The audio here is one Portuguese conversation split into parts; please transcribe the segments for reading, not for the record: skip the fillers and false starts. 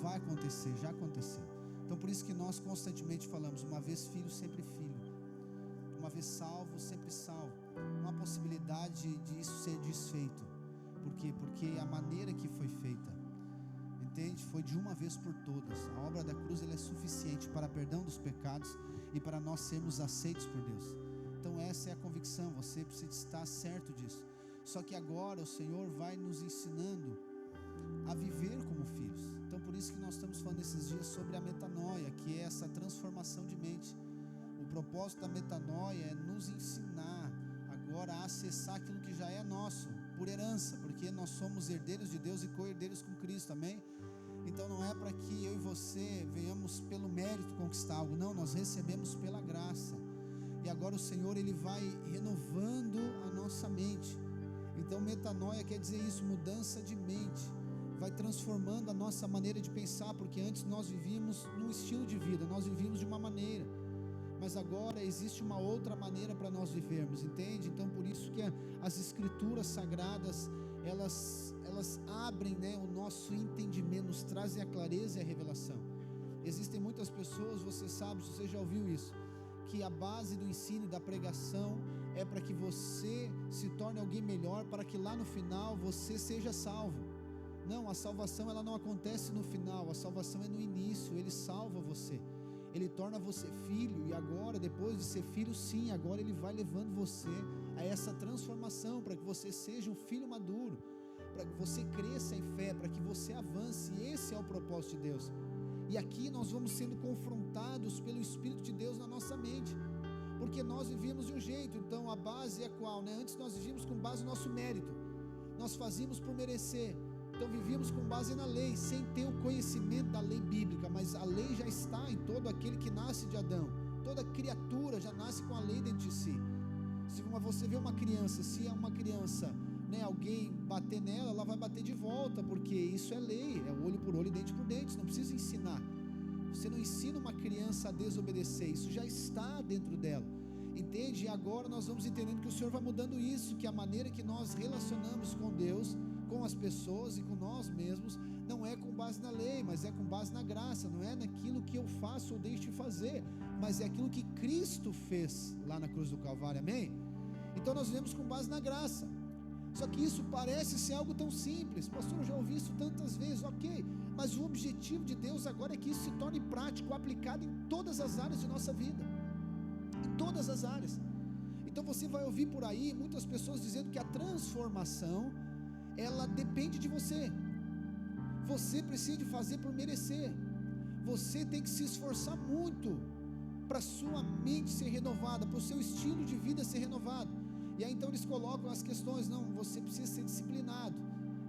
vai acontecer, já aconteceu. Então por isso que nós constantemente falamos, uma vez filho, sempre filho, uma vez salvo, sempre salvo. Não há possibilidade de isso ser desfeito. Por quê? Porque a maneira que foi feita, entende? Foi de uma vez por todas. A obra da cruz ela é suficiente para perdão dos pecados e para nós sermos aceitos por Deus. Então essa é a convicção, você precisa estar certo disso. Só que agora o Senhor vai nos ensinando a viver como filhos. Então por isso que nós estamos falando esses dias sobre a metanoia, que é essa transformação de mente. O propósito da metanoia é nos ensinar agora a acessar aquilo que já é nosso, por herança, porque nós somos herdeiros de Deus e co-herdeiros com Cristo, amém? Então não é para que eu e você venhamos pelo mérito conquistar algo, não, nós recebemos pela graça, e agora o Senhor ele vai renovando a nossa mente. Então metanoia quer dizer isso, mudança de mente, vai transformando a nossa maneira de pensar, porque antes nós vivíamos num estilo de vida, nós vivíamos de uma maneira, mas agora existe uma outra maneira para nós vivermos, entende? Então por isso que as escrituras sagradas, elas abrem, né, o nosso entendimento, nos trazem a clareza e a revelação. Existem muitas pessoas, você sabe, você já ouviu isso, que a base do ensino e da pregação é para que você se torne alguém melhor, para que lá no final você seja salvo. Não, a salvação ela não acontece no final, a salvação é no início. Ele salva você, Ele torna você filho, e agora, depois de ser filho, sim, agora Ele vai levando você a essa transformação, para que você seja um filho maduro, para que você cresça em fé, para que você avance. E esse é o propósito de Deus. E aqui nós vamos sendo confrontados pelo Espírito de Deus na nossa mente, porque nós vivíamos de um jeito. Então a base é qual, né? Antes nós vivíamos com base no nosso mérito, nós fazíamos por merecer. Então vivíamos com base na lei, sem ter o conhecimento da lei bíblica, mas a lei já está em todo aquele que nasce de Adão. Toda criatura já nasce com a lei dentro de si. Se você vê uma criança, se é uma criança, né, alguém bater nela, ela vai bater de volta, porque isso é lei, é olho por olho e dente por dente, não precisa ensinar. Você não ensina uma criança a desobedecer, isso já está dentro dela, entende? E agora nós vamos entendendo que o Senhor vai mudando isso, que a maneira que nós relacionamos com Deus, com as pessoas e com nós mesmos, não é com base na lei, mas é com base na graça. Não é naquilo que eu faço ou deixo de fazer, mas é aquilo que Cristo fez lá na cruz do Calvário, amém? Então nós vivemos com base na graça. Só que isso parece ser algo tão simples. Pastor, eu já ouvi isso tantas vezes, ok, mas o objetivo de Deus agora é que isso se torne prático, aplicado em todas as áreas de nossa vida, em todas as áreas. Então você vai ouvir por aí muitas pessoas dizendo que a transformação ela depende de você. Você precisa de fazer por merecer. Você tem que se esforçar muito para sua mente ser renovada, para o seu estilo de vida ser renovado. E aí então eles colocam as questões, não, você precisa ser disciplinado,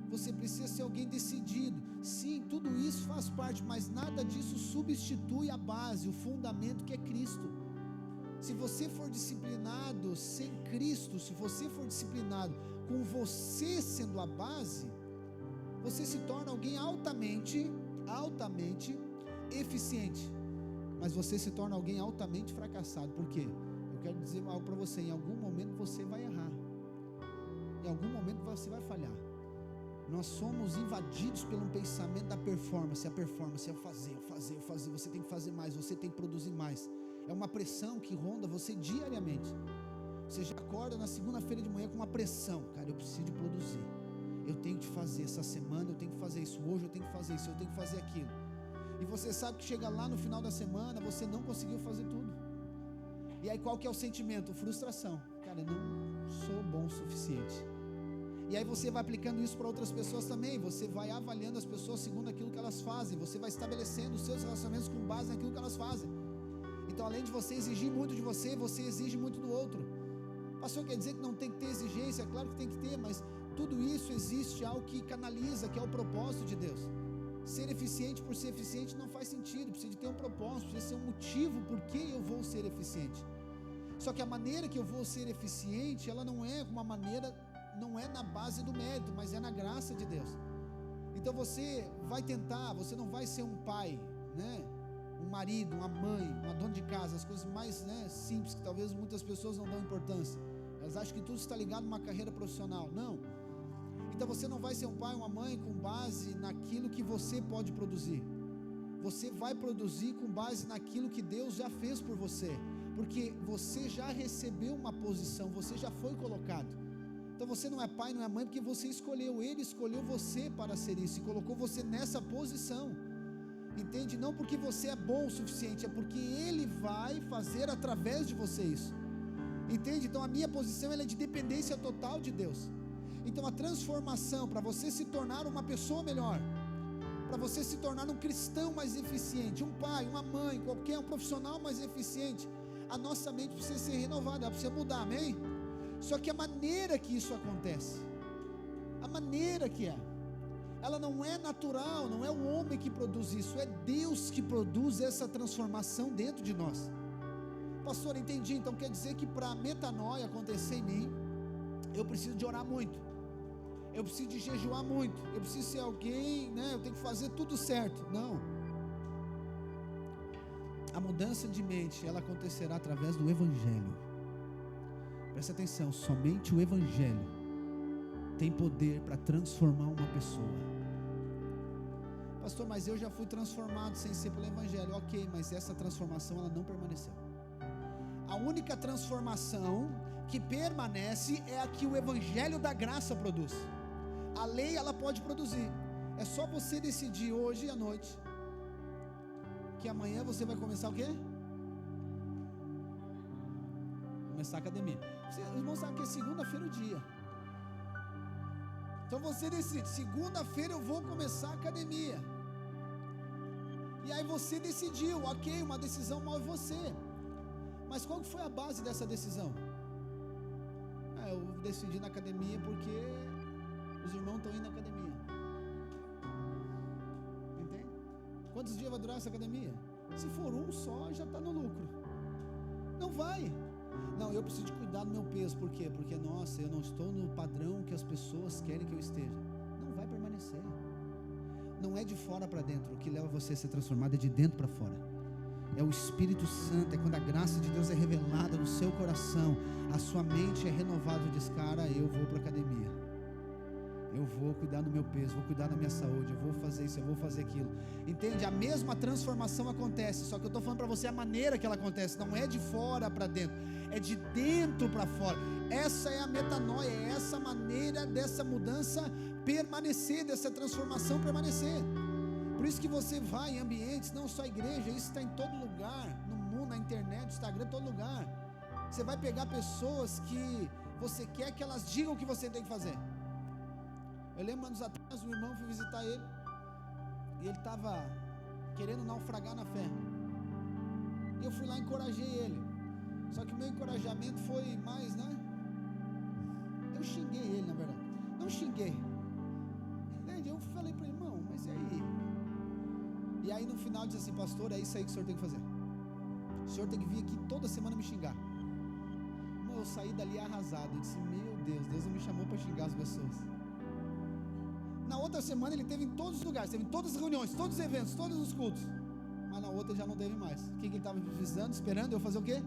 você precisa ser alguém decidido. Sim, tudo isso faz parte, mas nada disso substitui a base, o fundamento que é Cristo. Se você for disciplinado sem Cristo, se você for disciplinado com você sendo a base, você se torna alguém altamente eficiente, mas você se torna alguém altamente fracassado. Por quê? Eu quero dizer algo para você, em algum momento você vai errar, em algum momento você vai falhar. Nós somos invadidos pelo pensamento da performance. A performance é eu fazer, você tem que fazer mais, você tem que produzir mais. É uma pressão que ronda você diariamente. Você já acorda na segunda-feira de manhã com uma pressão, cara, eu preciso de produzir, eu tenho que fazer essa semana, eu tenho que fazer isso, hoje eu tenho que fazer isso, eu tenho que fazer aquilo. E você sabe que chega lá no final da semana, você não conseguiu fazer tudo. E aí qual que é o sentimento? Frustração. Cara, eu não sou bom o suficiente. E aí você vai aplicando isso para outras pessoas também. Você vai avaliando as pessoas segundo aquilo que elas fazem. Você vai estabelecendo os seus relacionamentos com base naquilo que elas fazem. Então além de você exigir muito de você, você exige muito do outro. Pastor, quer dizer que não tem que ter exigência? Claro que tem que ter, mas tudo isso existe algo que canaliza, que é o propósito de Deus. Ser eficiente por ser eficiente não faz sentido, precisa de ter um propósito, precisa ser um motivo por que eu vou ser eficiente. Só que a maneira que eu vou ser eficiente, ela não é uma maneira, não é na base do mérito, mas é na graça de Deus. Então você vai tentar, você não vai ser um pai, né? Um marido, uma mãe, uma dona de casa, as coisas mais, né, simples, que talvez muitas pessoas não dão importância. Elas acham que tudo está ligado a uma carreira profissional. Não. Então você não vai ser um pai, uma mãe com base naquilo que você pode produzir. Você vai produzir com base naquilo que Deus já fez por você, porque você já recebeu uma posição, você já foi colocado. Então você não é pai, não é mãe, porque você escolheu, Ele escolheu você para ser isso, e colocou você nessa posição, entende? Não porque você é bom o suficiente, é porque Ele vai fazer através de você isso, entende? Então a minha posição, ela é de dependência total de Deus. Então a transformação, para você se tornar uma pessoa melhor, para você se tornar um cristão mais eficiente, um pai, uma mãe, qualquer um profissional mais eficiente, a nossa mente precisa ser renovada, ela precisa mudar, amém? Só que a maneira que isso acontece, a maneira que ela não é natural, não é o homem que produz isso, é Deus que produz essa transformação dentro de nós. Pastor, entendi, então quer dizer que para a metanoia acontecer em mim, eu preciso de orar muito, eu preciso de jejuar muito, eu preciso ser alguém, né? Eu tenho que fazer tudo certo. Não, a mudança de mente, ela acontecerá através do Evangelho. Presta atenção, somente o Evangelho tem poder para transformar uma pessoa. Pastor, mas eu já fui transformado sem ser pelo Evangelho. Ok, mas essa transformação, ela não permaneceu. A única transformação que permanece é a que o Evangelho da graça produz. A lei, ela pode produzir. É só você decidir hoje à noite que amanhã você vai começar o quê? Começar a academia. Os irmãos sabem que é segunda-feira o dia. Então você decide, segunda-feira eu vou começar a academia. E aí você decidiu, ok, uma decisão move você. Mas qual foi a base dessa decisão? Eu decidi na academia porque os irmãos estão indo na academia. Entende? Quantos dias vai durar essa academia? Se for um só, já está no lucro. Não vai. Não, eu preciso de cuidar do meu peso. Por quê? Porque, nossa, eu não estou no padrão que as pessoas querem que eu esteja. Não vai permanecer. Não é de fora para dentro. O que leva você a ser transformado é de dentro para fora. É o Espírito Santo. É quando a graça de Deus é revelada no seu coração, a sua mente é renovada. Diz, cara, eu vou para a academia, eu vou cuidar do meu peso, vou cuidar da minha saúde, eu vou fazer isso, eu vou fazer aquilo. Entende? A mesma transformação acontece, só que eu estou falando para você a maneira que ela acontece. Não é de fora para dentro, é de dentro para fora. Essa é a metanoia, é essa maneira dessa mudança permanecer, dessa transformação permanecer. Por isso que você vai em ambientes, não só a igreja, isso está em todo lugar, no mundo, na internet, no Instagram, todo lugar. Você vai pegar pessoas que você quer que elas digam o que você tem que fazer. Eu lembro anos atrás, um irmão foi visitar ele, e ele estava querendo naufragar na fé, e eu fui lá e encorajei ele. Só que o meu encorajamento foi mais, né? Eu xinguei ele, na verdade. Não xinguei, entende? Eu falei para ele, irmão, mas e aí? E aí no final disse assim, pastor, é isso aí que o senhor tem que fazer. O senhor tem que vir aqui toda semana me xingar. Irmão, eu saí dali arrasado. Eu disse, meu Deus, Deus não me chamou para xingar as pessoas. Na outra semana ele teve em todos os lugares, teve em todas as reuniões, todos os eventos, todos os cultos. Mas na outra ele já não teve mais. O que ele estava precisando, esperando eu fazer o quê?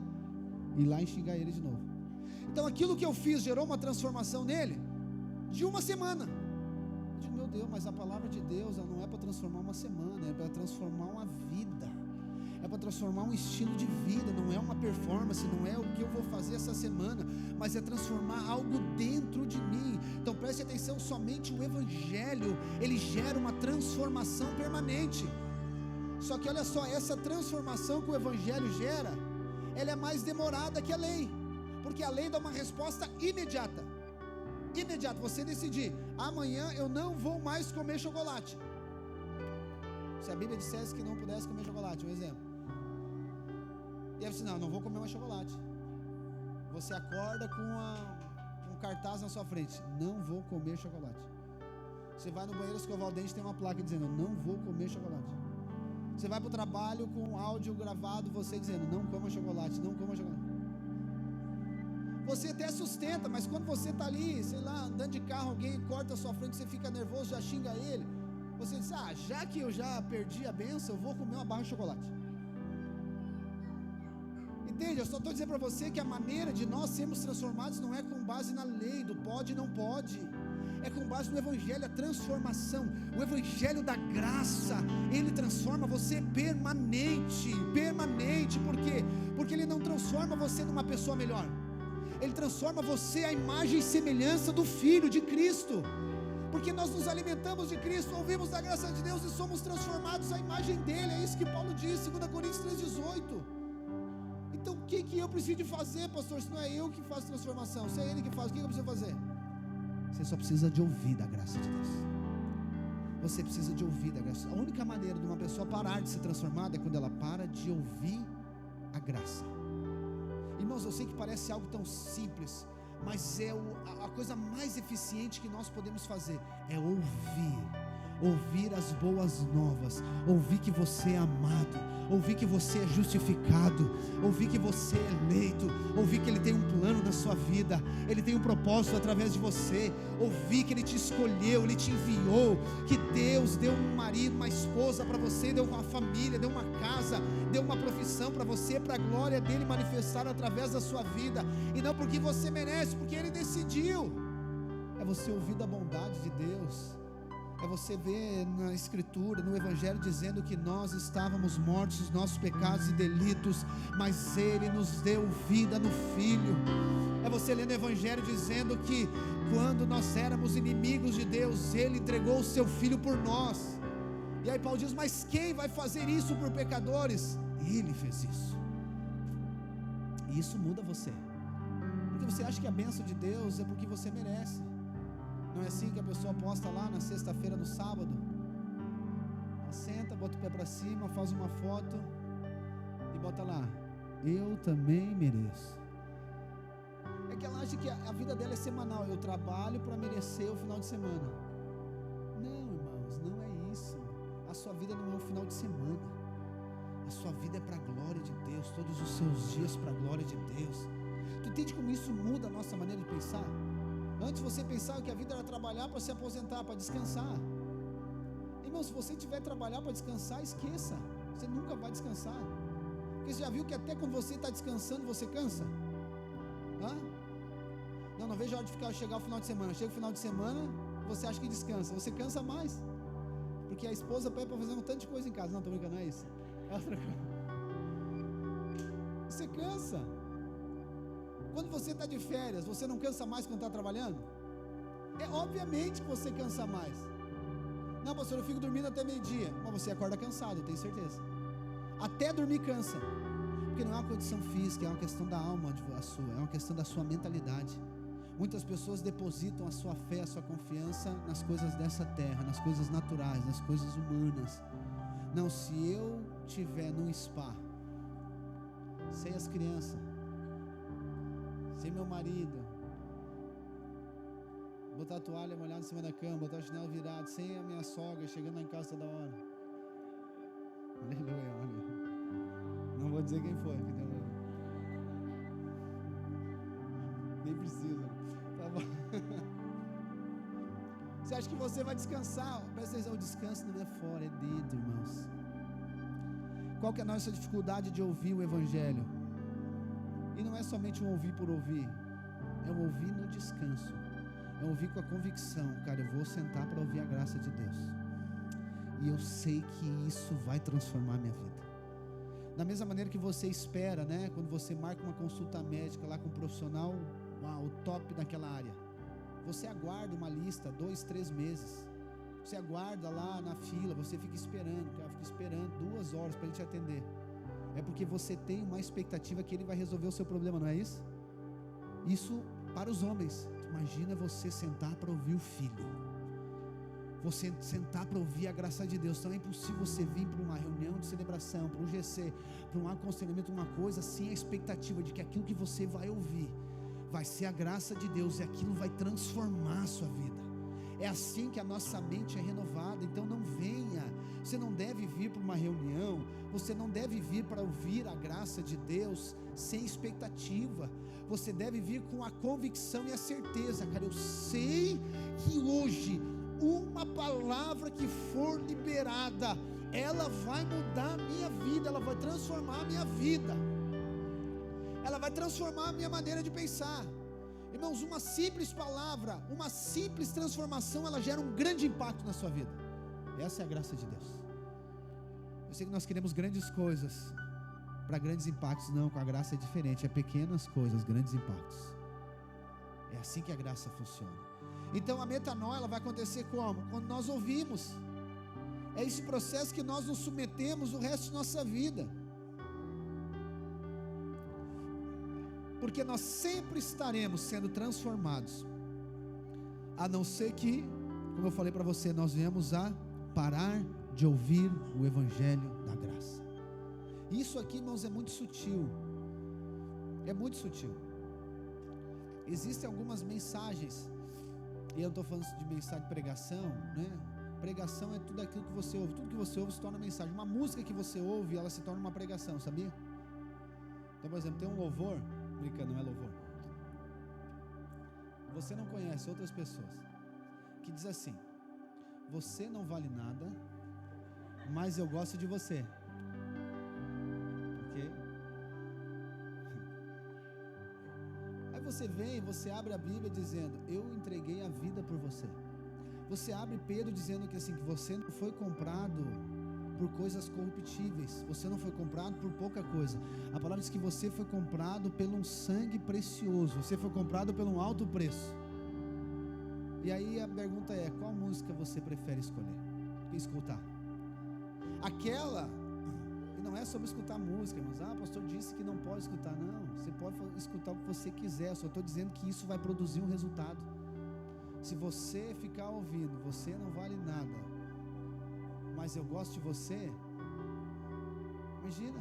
Ir lá e xingar ele de novo. Então aquilo que eu fiz gerou uma transformação nele de uma semana. Eu digo, meu Deus, mas a palavra de Deus ela não é para transformar uma semana, é para transformar uma vida, é para transformar um estilo de vida. Não é uma performance, não é o que eu vou fazer essa semana, mas é transformar algo dentro de mim. Então preste atenção, somente o Evangelho, ele gera uma transformação permanente. Só que olha só, essa transformação que o Evangelho gera, ela é mais demorada que a lei, porque a lei dá uma resposta imediata. Imediato, você decidir, amanhã eu não vou mais comer chocolate. Se a Bíblia dissesse que não pudesse comer chocolate, um exemplo. E aí você, não vou comer mais chocolate. Você acorda com um cartaz na sua frente, não vou comer chocolate. Você vai no banheiro escovar o dente, tem uma placa dizendo, não vou comer chocolate. Você vai para o trabalho com um áudio gravado, você dizendo, não coma chocolate, não coma chocolate. Você até sustenta, mas quando você está ali, sei lá, andando de carro, alguém corta a sua frente, você fica nervoso, já xinga ele. Você diz, já que eu já perdi a bênção, eu vou comer uma barra de chocolate. Entende? Eu só estou dizendo para você que a maneira de nós sermos transformados não é com base na lei do pode e não pode. é com base no Evangelho, a transformação. O Evangelho da graça, ele transforma você permanente. Por quê? Porque ele não transforma você numa pessoa melhor, ele transforma você à imagem e semelhança do Filho de Cristo, porque nós nos alimentamos de Cristo, ouvimos da graça de Deus e somos transformados à imagem dele. É isso que Paulo diz, 2 Coríntios 3,18. Então o que eu preciso de fazer, pastor? Se não é eu que faço transformação, se é ele que faz, o que eu preciso fazer? Você só precisa de ouvir da graça de Deus. Você precisa de ouvir da graça. A única maneira de uma pessoa parar de ser transformada é quando ela para de ouvir a graça. Irmãos, eu sei que parece algo tão simples, mas é a coisa mais eficiente que nós podemos fazer, é ouvir as boas novas, ouvir que você é amado, ouvir que você é justificado, ouvir que você é eleito, ouvir que ele tem um plano na sua vida, ele tem um propósito através de você, ouvir que ele te escolheu, ele te enviou, que Deus deu um marido, uma esposa para você, deu uma família, deu uma casa, deu uma profissão para você, para a glória dele manifestar através da sua vida, e não porque você merece, porque ele decidiu. É você ouvir da bondade de Deus, é você ver na Escritura, no Evangelho, dizendo que nós estávamos mortos nos nossos pecados e delitos, mas ele nos deu vida no Filho. É você ler no Evangelho dizendo que quando nós éramos inimigos de Deus, ele entregou o seu Filho por nós. E aí Paulo diz, mas quem vai fazer isso por pecadores? Ele fez isso. E isso muda você, porque você acha que a bênção de Deus é porque você merece. Não é assim que a pessoa posta lá na sexta-feira, no sábado? Ela senta, bota o pé para cima, faz uma foto e bota lá, eu também mereço. É que ela acha que a vida dela é semanal, eu trabalho para merecer o final de semana. Não, irmãos, não é isso. A sua vida não é um final de semana, a sua vida é para a glória de Deus, todos os seus dias para a glória de Deus. Tu entende como isso muda a nossa maneira de pensar? Antes você pensava que a vida era trabalhar para se aposentar, para descansar. Irmão, se você tiver trabalhar para descansar, esqueça, você nunca vai descansar. Porque você já viu que até quando você está descansando, você cansa? Não vejo a hora de chegar o final de semana. Chega o final de semana, você acha que descansa, você cansa mais, porque a esposa pede para fazer um tanto de coisa em casa. Não, estou brincando, não é isso, é outra coisa. Você cansa. Quando você está de férias, você não cansa mais quando está trabalhando? É obviamente que você cansa mais. Não, pastor, eu fico dormindo até meio-dia. Mas você acorda cansado, eu tenho certeza. Até dormir cansa, porque não é uma condição física, é uma questão da alma sua, é uma questão da sua mentalidade. Muitas pessoas depositam a sua fé, a sua confiança nas coisas dessa terra, nas coisas naturais, nas coisas humanas. Não, se eu estiver num spa, sem as crianças, sem meu marido, botar a toalha molhada em cima da cama, botar o chinelo virado, sem a minha sogra chegando lá em casa toda hora. Aleluia, aleluia. Não vou dizer quem foi, nem precisa. Tá bom. Você acha que você vai descansar? Presta atenção, o descanso não é fora, é dentro, irmãos. Qual que é a nossa dificuldade de ouvir o Evangelho? E não é somente um ouvir por ouvir, é um ouvir no descanso, é um ouvir com a convicção, cara, eu vou sentar para ouvir a graça de Deus, e eu sei que isso vai transformar a minha vida. Da mesma maneira que você espera, né, quando você marca uma consulta médica lá com um profissional, o top daquela área, você aguarda uma lista, 2, 3 meses, você aguarda lá na fila, você fica esperando, cara, fica esperando 2 horas para ele te atender. É porque você tem uma expectativa que ele vai resolver o seu problema, não é isso? Isso para os homens. Imagina você sentar para ouvir o Filho, você sentar para ouvir a graça de Deus. Então é impossível você vir para uma reunião de celebração, para um GC, para um aconselhamento, uma coisa, sem a expectativa de que aquilo que você vai ouvir vai ser a graça de Deus, e aquilo vai transformar a sua vida. É assim que a nossa mente é renovada. Então não venha, você não deve vir para uma reunião, você não deve vir para ouvir a graça de Deus sem expectativa. Você deve vir com a convicção e a certeza, cara, eu sei que hoje uma palavra que for liberada, ela vai mudar a minha vida, ela vai transformar a minha vida, ela vai transformar a minha maneira de pensar. Irmãos, uma simples palavra, uma simples transformação, ela gera um grande impacto na sua vida. Essa é a graça de Deus. Eu sei que nós queremos grandes coisas para grandes impactos. Não, com a graça é diferente. É pequenas coisas, grandes impactos. É assim que a graça funciona. Então a metanoia, ela vai acontecer como? Quando nós ouvimos. É esse processo que nós nos submetemos o resto de nossa vida. Porque nós sempre estaremos sendo transformados, a não ser que, como eu falei para você, nós venhamos a parar de ouvir o Evangelho da graça. Isso aqui, irmãos, é muito sutil. É muito sutil. Existem algumas mensagens, e eu não estou falando de mensagem de pregação, né? Pregação é tudo aquilo que você ouve. Tudo que você ouve se torna mensagem. Uma música que você ouve, ela se torna uma pregação, sabia? Então, por exemplo, tem um louvor, brincando, não é louvor, você não conhece outras pessoas, que diz assim: você não vale nada, mas eu gosto de você. Ok? Aí você vem, você abre a Bíblia dizendo: eu entreguei a vida por você. Você abre Pedro dizendo que assim, que você não foi comprado por coisas corruptíveis, você não foi comprado por pouca coisa. A palavra diz que você foi comprado pelo um sangue precioso, você foi comprado pelo um alto preço. E aí a pergunta é: qual música você prefere escolher e escutar? Aquela, e não é sobre escutar música, irmãos. O pastor disse que não pode escutar. Não, você pode escutar o que você quiser, só estou dizendo que isso vai produzir um resultado. Se você ficar ouvindo, você não vale nada, mas eu gosto de você, imagina,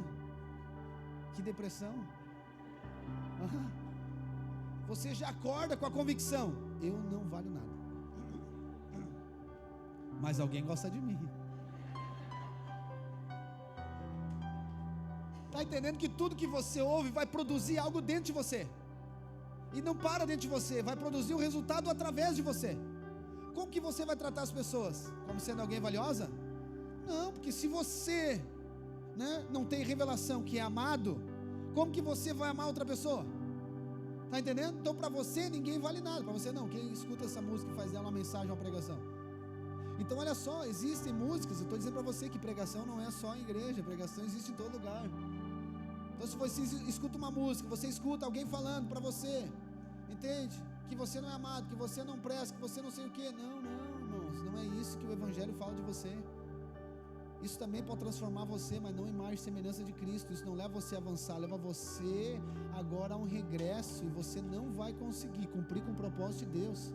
que depressão. Você já acorda com a convicção: eu não valho nada, mas alguém gosta de mim. Está entendendo que tudo que você ouve vai produzir algo dentro de você, e não para dentro de você, vai produzir um resultado através de você. Como que você vai tratar as pessoas? Como sendo alguém valiosa? Não, porque se você, né, não tem revelação que é amado, como que você vai amar outra pessoa? Está entendendo? Então para você ninguém vale nada. Para você não, quem escuta essa música e faz dela uma mensagem, uma pregação. Então olha só, existem músicas, eu estou dizendo para você que pregação não é só em igreja, pregação existe em todo lugar. Então se você escuta uma música, você escuta alguém falando para você, entende? Que você não é amado, que você não presta, que você não sei o que. Não, irmãos, não é isso que o Evangelho fala de você. Isso também pode transformar você, mas não em imagem e semelhança de Cristo. Isso não leva você a avançar, leva você agora a um regresso, e você não vai conseguir cumprir com o propósito de Deus.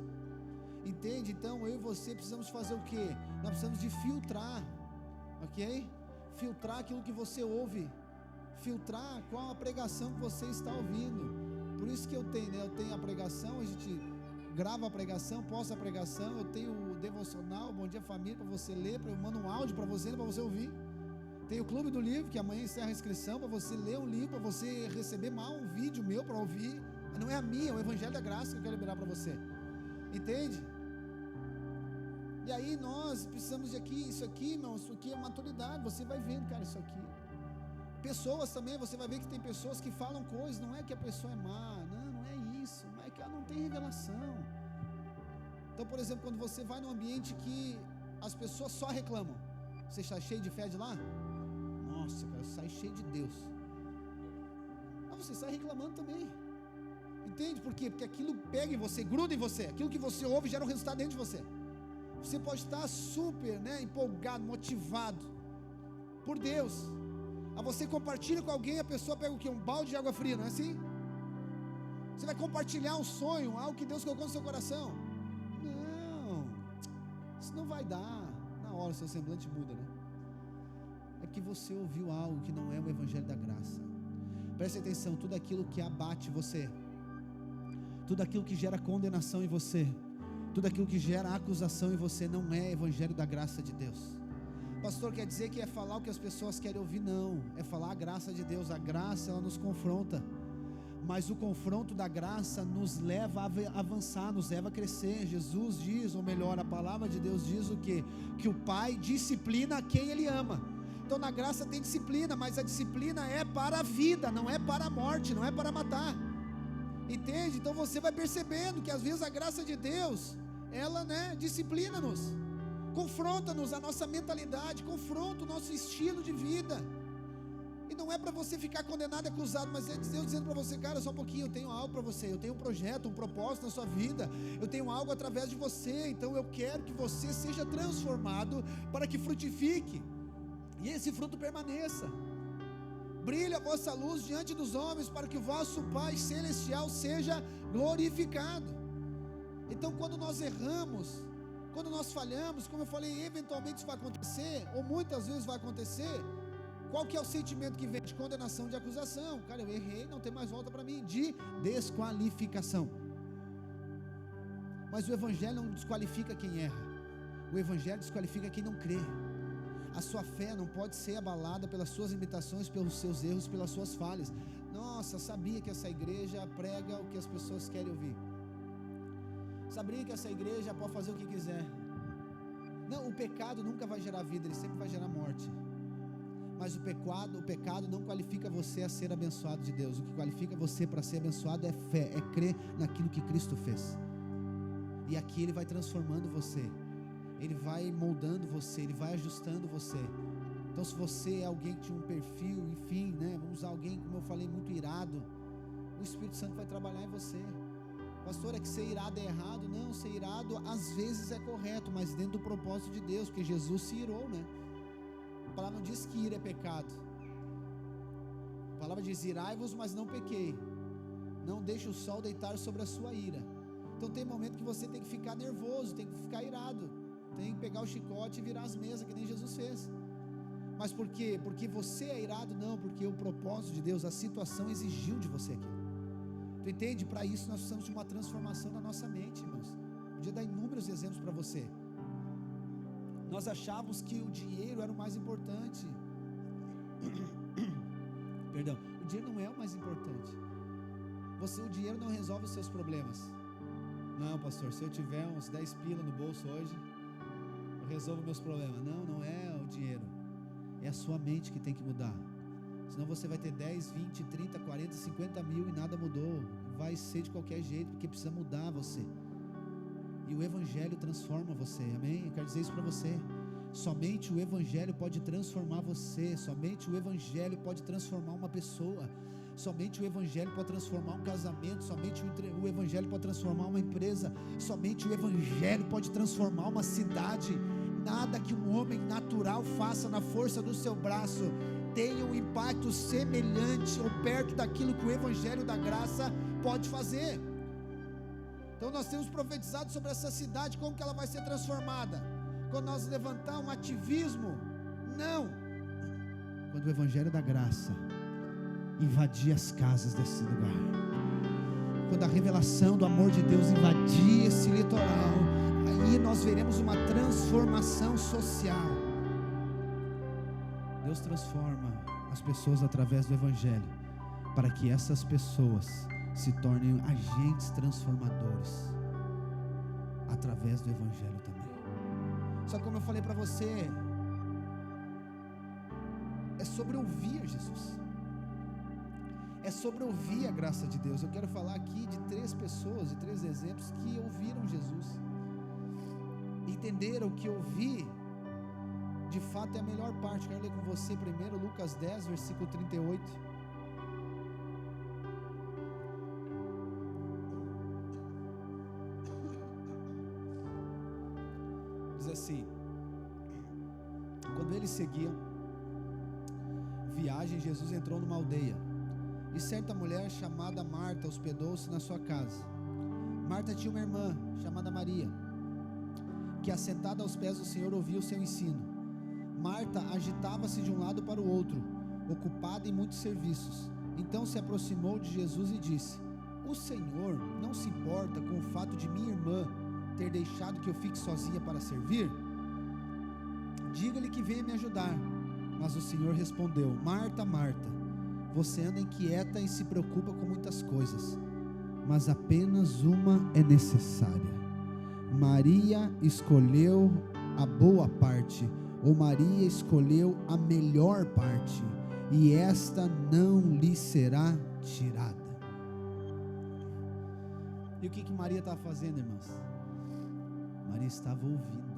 Entende? Então eu e você precisamos fazer o quê? Nós precisamos de filtrar, ok? Filtrar aquilo que você ouve, filtrar qual a pregação que você está ouvindo. Por isso que eu tenho, né? Eu tenho a pregação, a gente grava a pregação, posta a pregação, eu tenho o devocional, Bom Dia Família, para você ler, eu mando um áudio para você ouvir. Tem o Clube do Livro, que amanhã encerra a inscrição, para você ler um livro, para você receber mal um vídeo meu para ouvir. Não é a minha, é o Evangelho da Graça que eu quero liberar para você. Entende? E aí nós precisamos de aqui, isso aqui, irmão, isso aqui é maturidade. Você vai vendo, cara, isso aqui. Pessoas também, você vai ver que tem pessoas que falam coisas, não é que a pessoa é má, não é isso, não é que ela não tem revelação. Então, por exemplo, quando você vai num ambiente que as pessoas só reclamam, você está cheio de fé de lá? Nossa, cara, sai cheio de Deus. Mas você sai reclamando também. Entende por quê? Porque aquilo pega em você, gruda em você. Aquilo que você ouve gera um resultado dentro de você. Você pode estar super, né, empolgado, motivado por Deus. Aí você compartilha com alguém, a pessoa pega o quê? Um balde de água fria, não é assim? Você vai compartilhar um sonho, algo que Deus colocou no seu coração. Não, isso não vai dar. Na hora o seu semblante muda, né? É porque você ouviu algo que não é o Evangelho da Graça. Preste atenção, tudo aquilo que abate você, tudo aquilo que gera condenação em você, tudo aquilo que gera acusação em você, não é Evangelho da Graça de Deus. Pastor, quer dizer que é falar o que as pessoas querem ouvir? Não, é falar a graça de Deus. A graça, ela nos confronta, mas o confronto da graça nos leva a avançar, nos leva a crescer. Jesus diz, ou melhor, a palavra de Deus diz o quê? Que o Pai disciplina a quem Ele ama. Então na graça tem disciplina, mas a disciplina é para a vida, não é para a morte, não é para matar. Entende? Então você vai percebendo que às vezes a graça de Deus, ela, disciplina-nos, confronta-nos a nossa mentalidade, confronta o nosso estilo de vida. E não é para você ficar condenado e acusado, mas é Deus dizendo para você: cara, só um pouquinho, eu tenho algo para você, eu tenho um projeto, um propósito na sua vida, eu tenho algo através de você, então eu quero que você seja transformado para que frutifique, e esse fruto permaneça. Brilhe a vossa luz diante dos homens, para que o vosso Pai Celestial seja glorificado. Então, quando nós erramos, quando nós falhamos, como eu falei, eventualmente isso vai acontecer, ou muitas vezes vai acontecer. Qual que é o sentimento que vem? De condenação, de acusação. Cara, eu errei, não tem mais volta para mim. De desqualificação. Mas o Evangelho não desqualifica quem erra. O Evangelho desqualifica quem não crê. A sua fé não pode ser abalada pelas suas limitações, pelos seus erros, pelas suas falhas. Nossa, sabia que essa igreja prega o que as pessoas querem ouvir. Sabia que essa igreja pode fazer o que quiser. Não, o pecado nunca vai gerar vida, ele sempre vai gerar morte. Mas o pecado não qualifica você a ser abençoado de Deus. O que qualifica você para ser abençoado é fé, é crer naquilo que Cristo fez. E aqui Ele vai transformando você, Ele vai moldando você, Ele vai ajustando você. Então, se você é alguém que tinha um perfil, enfim, vamos usar alguém, como eu falei, muito irado, o Espírito Santo vai trabalhar em você. Pastor, é que ser irado é errado? Não, ser irado às vezes é correto, mas dentro do propósito de Deus, porque Jesus se irou, A palavra não diz que ira é pecado. A palavra diz: irai-vos, mas não pequei. Não deixe o sol deitar sobre a sua ira. Então tem momento que você tem que ficar nervoso, tem que ficar irado, tem que pegar o chicote e virar as mesas, que nem Jesus fez. Mas por quê? Porque você é irado? Não, porque o propósito de Deus, a situação exigiu de você aquilo. Tu entende? Para isso nós precisamos de uma transformação na nossa mente, irmãos. Podia dar inúmeros exemplos para você. Nós achávamos que o dinheiro era o mais importante. Perdão, o dinheiro não é o mais importante. O dinheiro não resolve os seus problemas. Não, pastor, se eu tiver uns 10 pila no bolso hoje, eu resolvo meus problemas. Não é o dinheiro. É a sua mente que tem que mudar. Senão você vai ter 10, 20, 30, 40, 50 mil e nada mudou. Vai ser de qualquer jeito, porque precisa mudar você. E o Evangelho transforma você, amém? Eu quero dizer isso para você. Somente o Evangelho pode transformar você. Somente o Evangelho pode transformar uma pessoa. Somente o Evangelho pode transformar um casamento. Somente o Evangelho pode transformar uma empresa. Somente o Evangelho pode transformar uma cidade. Nada que um homem natural faça na força do seu braço tenha um impacto semelhante ou perto daquilo que o Evangelho da graça pode fazer. Então nós temos profetizado sobre essa cidade, como que ela vai ser transformada? Quando nós levantar um ativismo? Não. Quando o Evangelho da graça invadir as casas desse lugar, quando a revelação do amor de Deus invadir esse litoral, aí nós veremos uma transformação social. Deus transforma as pessoas através do Evangelho, para que essas pessoas se tornem agentes transformadores através do Evangelho também. Só que como eu falei para você, é sobre ouvir Jesus, é sobre ouvir a graça de Deus. Eu quero falar aqui de 3 pessoas, de 3 exemplos que ouviram Jesus, entenderam que ouvir de fato é a melhor parte. Quero ler com você primeiro Lucas 10, versículo 38. Diz assim: quando eles seguiam viagem, Jesus entrou numa aldeia, e certa mulher chamada Marta hospedou-se na sua casa. Marta tinha uma irmã chamada Maria, que assentada aos pés do Senhor ouvia o seu ensino. Marta agitava-se de um lado para o outro, ocupada em muitos serviços. Então se aproximou de Jesus e disse: o Senhor não se importa com o fato de minha irmã ter deixado que eu fique sozinha para servir? Diga-lhe que venha me ajudar. Mas o Senhor respondeu: Marta, Marta, você anda inquieta e se preocupa com muitas coisas, mas apenas uma é necessária. Maria escolheu a boa parte, ou Maria escolheu a melhor parte, e esta não lhe será tirada. E o que Maria estava fazendo, irmãos? Maria estava ouvindo.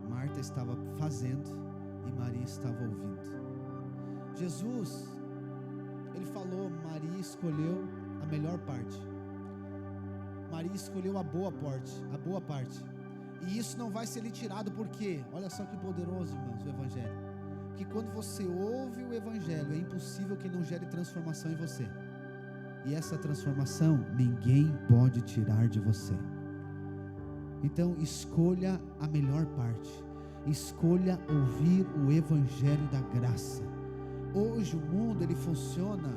Marta estava fazendo e Maria estava ouvindo. Jesus, ele falou, Maria escolheu a melhor parte. Maria escolheu a boa parte. E isso não vai ser lhe tirado, porque, olha só que poderoso, irmãos, o Evangelho. Porque quando você ouve o Evangelho, é impossível que não gere transformação em você. E essa transformação, ninguém pode tirar de você. Então, escolha a melhor parte. Escolha ouvir o Evangelho da graça. Hoje o mundo, ele funciona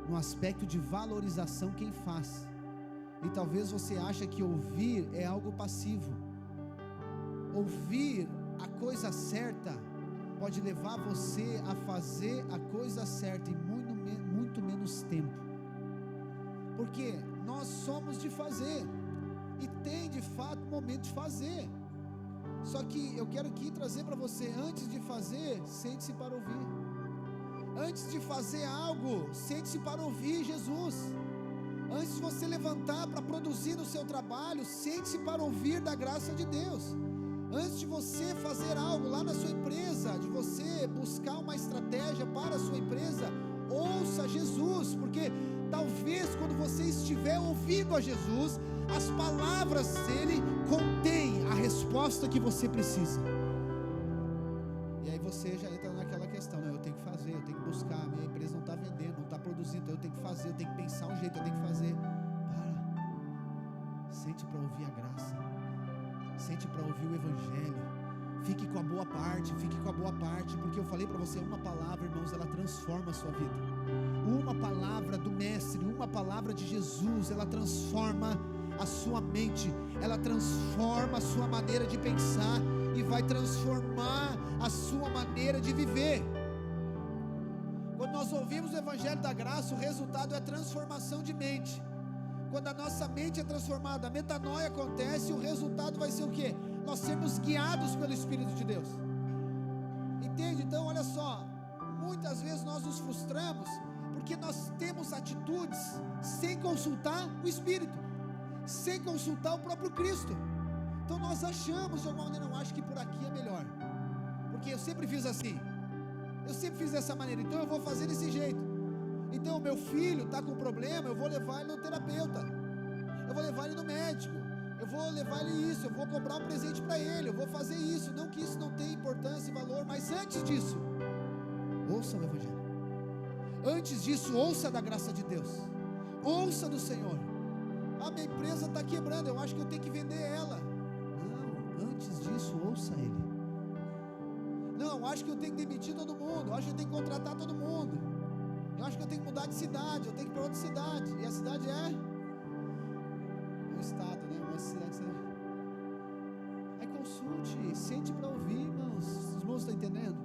no aspecto de valorização quem faz. E talvez você ache que ouvir é algo passivo. Ouvir a coisa certa pode levar você a fazer a coisa certa em muito menos tempo. Porque nós somos de fazer, e tem de fato momento de fazer. Só que eu quero aqui trazer para você, antes de fazer, sente-se para ouvir. Antes de fazer algo, sente-se para ouvir Jesus. Antes de você levantar para produzir no seu trabalho, sente-se para ouvir da graça de Deus. Antes de você fazer algo lá na sua empresa, de você buscar uma estratégia para a sua empresa, ouça Jesus, porque talvez quando você estiver ouvindo a Jesus, as palavras dele contêm a resposta que você precisa. E aí você já entra naquela questão, eu tenho que fazer, eu tenho que buscar, minha empresa não está vendendo, não está produzindo, então eu tenho que fazer, eu tenho que pensar um jeito, eu tenho que fazer. Sente para ouvir a graça, sente para ouvir o Evangelho, fique com a boa parte, porque eu falei para você, uma palavra, irmãos, ela transforma a sua vida. Uma palavra do Mestre, uma palavra de Jesus, ela transforma a sua mente, ela transforma a sua maneira de pensar e vai transformar a sua maneira de viver. Quando nós ouvimos o Evangelho da graça, o resultado é transformação de mente. Quando a nossa mente é transformada, a metanoia acontece, e o resultado vai ser o quê? Nós sermos guiados pelo Espírito de Deus. Entende? Então olha só, muitas vezes nós nos frustramos porque nós temos atitudes sem consultar o Espírito, sem consultar o próprio Cristo. Então nós achamos de alguma maneira, não, acho que por aqui é melhor, porque eu sempre fiz assim, eu sempre fiz dessa maneira, então eu vou fazer desse jeito. Então o meu filho está com problema, eu vou levar ele no terapeuta, eu vou levar ele no médico, eu vou levar ele isso, eu vou comprar um presente para ele, eu vou fazer isso. Não que isso não tenha importância e valor, mas antes disso, ouça o Evangelho. Antes disso, ouça da graça de Deus, ouça do Senhor. A minha empresa está quebrando, eu acho que eu tenho que vender ela. Não, antes disso, ouça Ele. Não, eu acho que eu tenho que demitir todo mundo, eu acho que eu tenho que contratar todo mundo, eu acho que eu tenho que mudar de cidade, eu tenho que ir para outra cidade, e a cidade é um estado, né? Uma cidade. Aí consulte, sente para ouvir, irmãos. Os irmãos estão entendendo?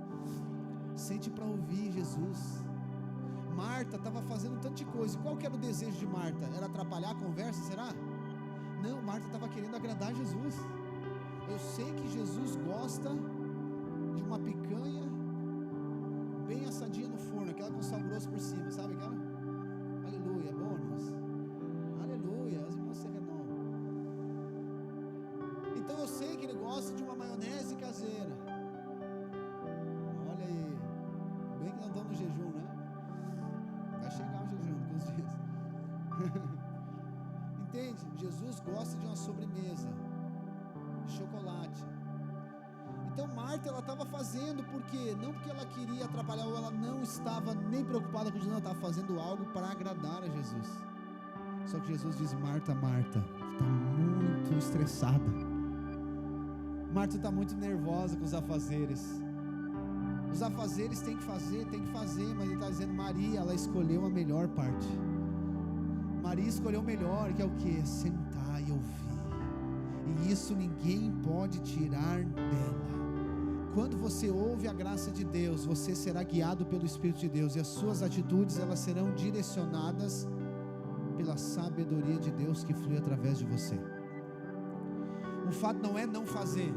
Sente para ouvir Jesus. Marta estava fazendo um tanto de coisa. Qual que era o desejo de Marta? Era atrapalhar a conversa, será? Não, Marta estava querendo agradar Jesus. Eu sei que Jesus gosta de uma picanha bem assadinha no forno, aquela com sal grosso por cima, sabe aquela? Aleluia, é bom, irmãos? Aleluia, os irmãos se renovam. Então eu sei que ele gosta de uma maionese caseira. Olha aí, bem que nós estamos no jejum, né? Vai chegar o jejum com os dias. Entende? Jesus gosta de uma sobremesa, chocolate. Então Marta, ela estava fazendo porque, não porque ela queria atrapalhar, ou ela não estava nem preocupada com Jesus, ela estava fazendo algo para agradar a Jesus. Só que Jesus diz: Marta, Marta, está muito estressada, Marta está muito nervosa com os afazeres. Os afazeres tem que fazer, mas ele está dizendo: Maria, ela escolheu a melhor parte. Maria escolheu o melhor, que é o que? Sentar e ouvir, e isso ninguém pode tirar dela. Quando você ouve a graça de Deus, você será guiado pelo Espírito de Deus, e as suas atitudes, elas serão direcionadas pela sabedoria de Deus que flui através de você. O fato não é não fazer.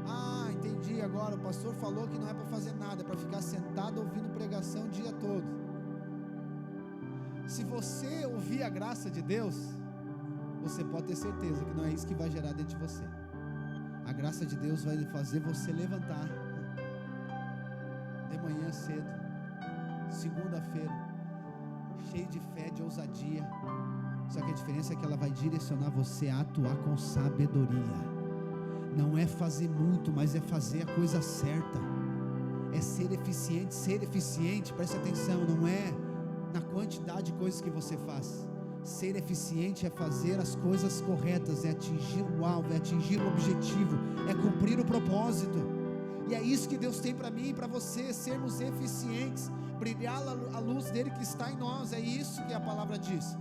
Ah, entendi agora, o pastor falou que não é para fazer nada, é para ficar sentado ouvindo pregação o dia todo. Se você ouvir a graça de Deus, você pode ter certeza que não é isso que vai gerar dentro de você. A graça de Deus vai fazer você levantar de manhã cedo, segunda-feira, cheio de fé, de ousadia. Só que a diferença é que ela vai direcionar você a atuar com sabedoria. Não é fazer muito, mas é fazer a coisa certa. É ser eficiente. Ser eficiente, preste atenção, não é na quantidade de coisas que você faz. Ser eficiente é fazer as coisas corretas, é atingir o alvo, é atingir o objetivo, é cumprir o propósito. E é isso que Deus tem para mim e para você, sermos eficientes, brilhar a luz dele que está em nós. É isso que a palavra diz.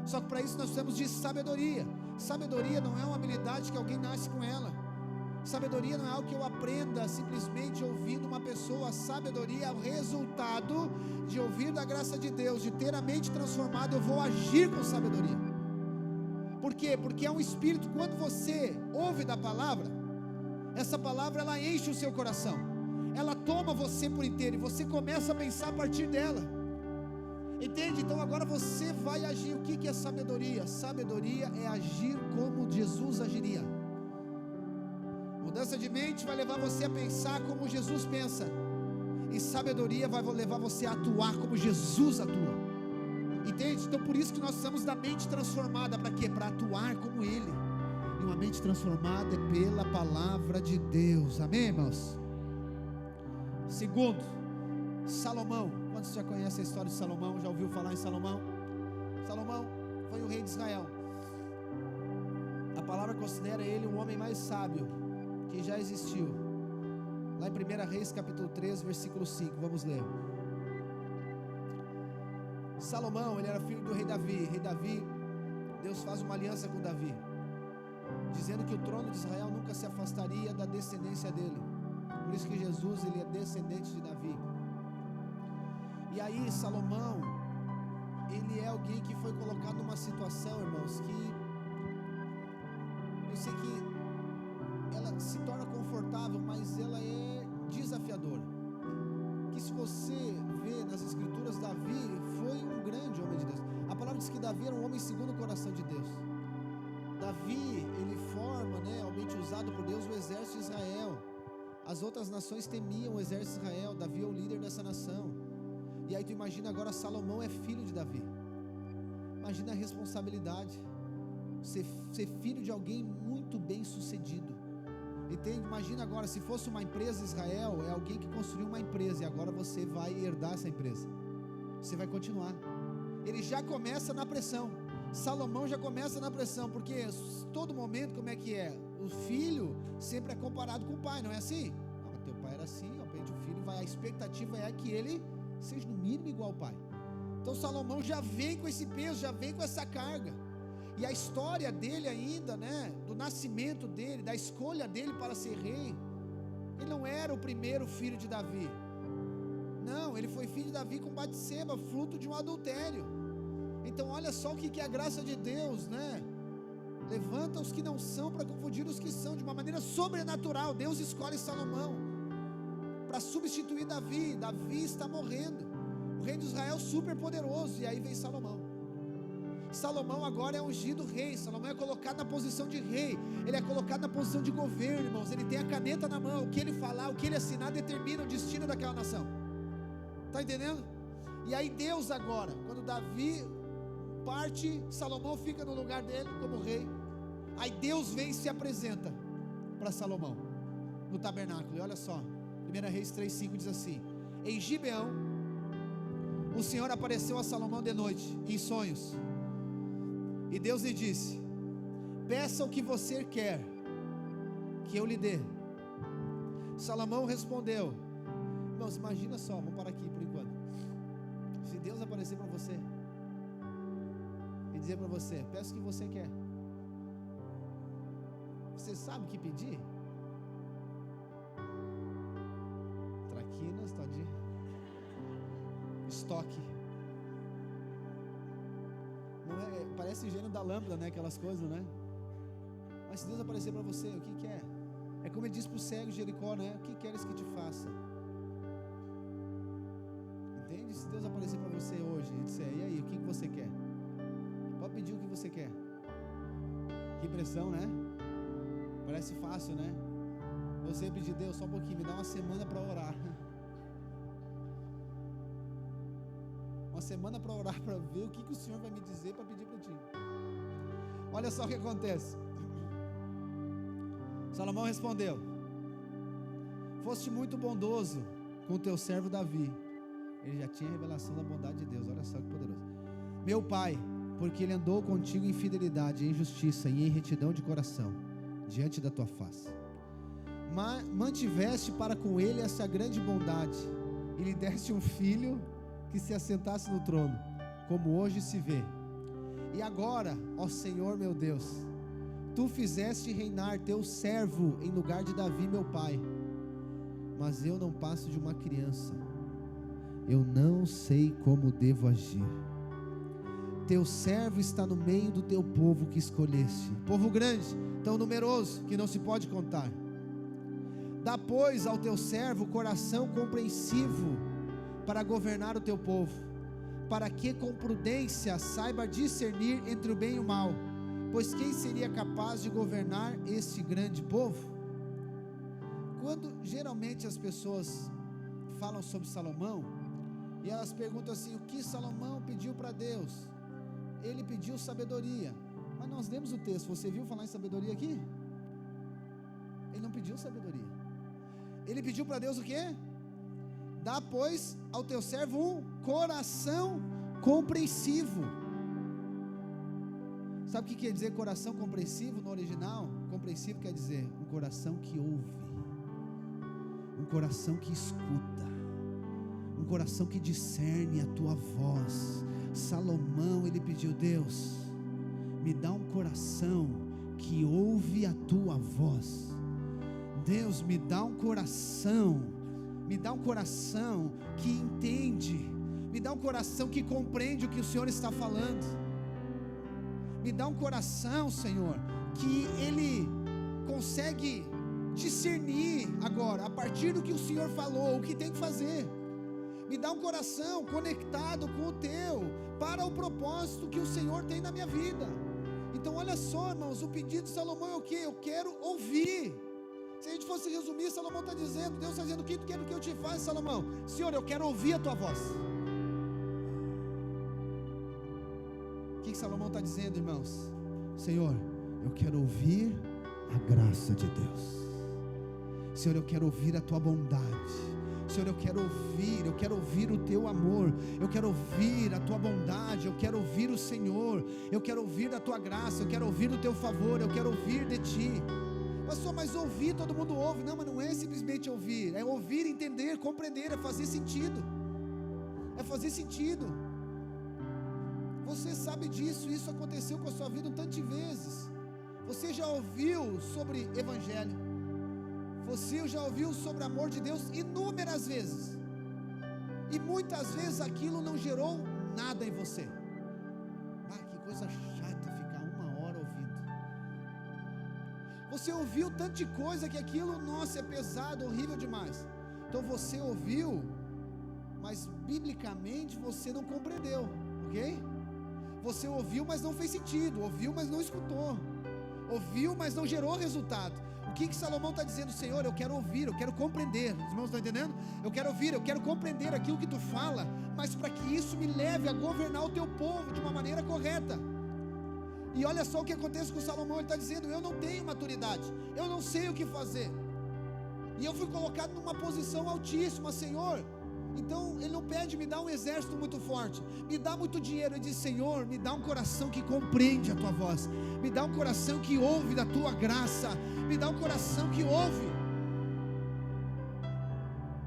Só que para isso nós precisamos de sabedoria. Sabedoria não é uma habilidade que alguém nasce com ela. Sabedoria não é algo que eu aprenda simplesmente ouvindo uma pessoa. Sabedoria é o resultado de ouvir da graça de Deus, de ter a mente transformada. Eu vou agir com sabedoria. Por quê? Porque é um espírito. Quando você ouve da palavra, essa palavra ela enche o seu coração, ela toma você por inteiro e você começa a pensar a partir dela. Entende? Então agora você vai agir. O que é sabedoria? Sabedoria é agir como Jesus agiria. Mudança de mente vai levar você a pensar como Jesus pensa, e sabedoria vai levar você a atuar como Jesus atua. Entende? Então por isso que nós precisamos da mente transformada. Para quê? Para atuar como Ele. E uma mente transformada é pela palavra de Deus. Amém, irmãos? Segundo, Salomão. Quantos já conhecem a história de Salomão? Já ouviu falar em Salomão? Salomão foi o rei de Israel. A palavra considera ele o homem mais sábio que já existiu. Lá em 1 Reis capítulo 3 versículo 5, vamos ler. Salomão, ele era filho do rei Davi. Rei Davi, Deus faz uma aliança com Davi, dizendo que o trono de Israel nunca se afastaria da descendência dele. Por isso que Jesus, ele é descendente de Davi. E aí Salomão, ele é alguém que foi colocado numa situação, irmãos, que eu sei que ela se torna confortável, mas ela é desafiadora. Que se você vê nas escrituras, Davi foi um grande homem de Deus. A palavra diz que Davi era um homem segundo o coração de Deus. Davi, ele forma, realmente usado por Deus, o exército de Israel. As outras nações temiam o exército de Israel. Davi é o líder dessa nação. E aí tu imagina agora, Salomão é filho de Davi. Imagina a responsabilidade, ser filho de alguém muito bem sucedido. Entende? Imagina agora, se fosse uma empresa, Israel é alguém que construiu uma empresa, e agora você vai herdar essa empresa, você vai continuar. Ele já começa na pressão. Salomão já começa na pressão, porque todo momento, como é que é? O filho sempre é comparado com o pai, não é assim? Não, mas teu pai era assim, o filho vai, a expectativa é que ele seja no mínimo igual ao pai. Então Salomão já vem com esse peso, já vem com essa carga. E a história dele ainda, do nascimento dele, da escolha dele para ser rei, ele não era o primeiro filho de Davi. Não, ele foi filho de Davi com Batseba, fruto de um adultério. Então olha só o que é a graça de Deus, levanta os que não são para confundir os que são. De uma maneira sobrenatural, Deus escolhe Salomão para substituir Davi. Davi está morrendo, o rei de Israel super poderoso, e aí vem Salomão. Salomão agora é ungido rei. Salomão é colocado na posição de rei, ele é colocado na posição de governo, irmãos. Ele tem a caneta na mão, o que ele falar, o que ele assinar determina o destino daquela nação. Está entendendo? E aí Deus agora, quando Davi parte, Salomão fica no lugar dele como rei. Aí Deus vem e se apresenta para Salomão no tabernáculo. E olha só, 1 Reis 3,5 diz assim: em Gibeão o Senhor apareceu a Salomão de noite em sonhos, e Deus lhe disse: peça o que você quer que eu lhe dê. Salomão respondeu, irmãos, imagina só, vamos parar aqui por enquanto. Se Deus aparecer para você e dizer para você: peça o que você quer, você sabe o que pedir? Traquinas, todinho, estoque. Não é, parece gênio da lâmpada, aquelas coisas, Mas se Deus aparecer para você, o que quer? É como ele diz para o cego de Jericó, o que queres que te faça? Entende? Se Deus aparecer para você hoje e disser: e aí, o que você quer? Que pressão, né? Parece fácil, né? Você pedir, Deus, só um pouquinho, me dá uma semana para orar. Uma semana para orar, para ver o que o Senhor vai me dizer para pedir para ti. Olha só o que acontece. Salomão respondeu: foste muito bondoso com o teu servo Davi. Ele já tinha a revelação da bondade de Deus. Olha só que poderoso. Meu pai, porque ele andou contigo em fidelidade, em justiça e em retidão de coração, diante da tua face. Mantiveste para com ele essa grande bondade, e lhe deste um filho que se assentasse no trono, como hoje se vê. E agora, ó Senhor meu Deus, tu fizeste reinar teu servo em lugar de Davi meu pai, mas eu não passo de uma criança, eu não sei como devo agir. Teu servo está no meio do teu povo que escolheste, povo grande, tão numeroso que não se pode contar. Dá, pois, ao teu servo coração compreensivo para governar o teu povo, para que com prudência saiba discernir entre o bem e o mal, pois quem seria capaz de governar este grande povo? Quando geralmente as pessoas falam sobre Salomão, e elas perguntam assim, o que Salomão pediu para Deus? Ele pediu sabedoria, mas nós lemos o texto, você viu falar em sabedoria aqui? Ele não pediu sabedoria. Ele pediu para Deus o quê? Dá, pois, ao teu servo um coração compreensivo. Sabe o que quer dizer coração compreensivo no original? Compreensivo quer dizer um coração que ouve, um coração que escuta, um coração que discerne a tua voz. Salomão, ele pediu, Deus, me dá um coração que ouve a tua voz. Deus, me dá um coração que entende, me dá um coração que compreende o que o Senhor está falando. Me dá um coração, Senhor, que ele consegue discernir agora, a partir do que o Senhor falou, o que tem que fazer. Me dá um coração conectado com o teu, para o propósito que o Senhor tem na minha vida. Então olha só, irmãos, o pedido de Salomão é o que? Eu quero ouvir. Se a gente fosse resumir, Salomão está dizendo, Deus está dizendo, o que tu quer que eu te faça, Salomão? Senhor, eu quero ouvir a tua voz. O que Salomão está dizendo, irmãos? Senhor, eu quero ouvir a graça de Deus. Senhor, eu quero ouvir a tua bondade. Senhor, eu quero ouvir o teu amor, eu quero ouvir a tua bondade, eu quero ouvir o Senhor, eu quero ouvir da tua graça, eu quero ouvir do teu favor, eu quero ouvir de ti. Pastor, mas ouvir, todo mundo ouve. Não, mas não é simplesmente ouvir, é ouvir, entender, compreender, é fazer sentido. É fazer sentido. Você sabe disso, isso aconteceu com a sua vida um tanto de vezes. Você já ouviu sobre evangelho, você já ouviu sobre o amor de Deus inúmeras vezes, e muitas vezes aquilo não gerou nada em você. Que coisa chata ficar uma hora ouvindo. Você ouviu tanto de coisa que aquilo, nossa, é pesado, horrível demais. Então você ouviu, mas biblicamente você não compreendeu, ok? Você ouviu, mas não fez sentido. Ouviu, mas não escutou. Ouviu, mas não gerou resultado. O que Salomão está dizendo? Senhor, eu quero ouvir, eu quero compreender. Os irmãos estão entendendo? Eu quero ouvir, eu quero compreender aquilo que tu fala, mas para que isso me leve a governar o teu povo de uma maneira correta. E olha só o que acontece com Salomão. Ele está dizendo, eu não tenho maturidade, eu não sei o que fazer, e eu fui colocado numa posição altíssima, Senhor. Então ele não pede, me dá um exército muito forte, me dá muito dinheiro. Ele diz, Senhor, me dá um coração que compreende a tua voz, me dá um coração que ouve da tua graça, me dá um coração que ouve.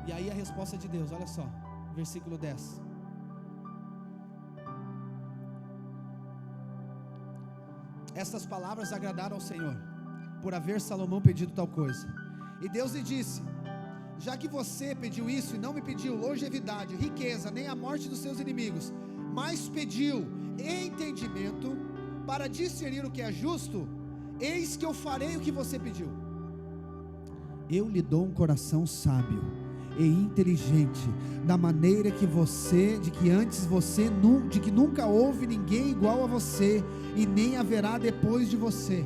E aí a resposta de Deus, olha só, versículo 10. Estas palavras agradaram ao Senhor, por haver Salomão pedido tal coisa. E Deus lhe disse, já que você pediu isso e não me pediu longevidade, riqueza, nem a morte dos seus inimigos, mas pediu entendimento para discernir o que é justo, eis que eu farei o que você pediu. Eu lhe dou um coração sábio e inteligente, da maneira que nunca houve ninguém igual a você, e nem haverá depois de você.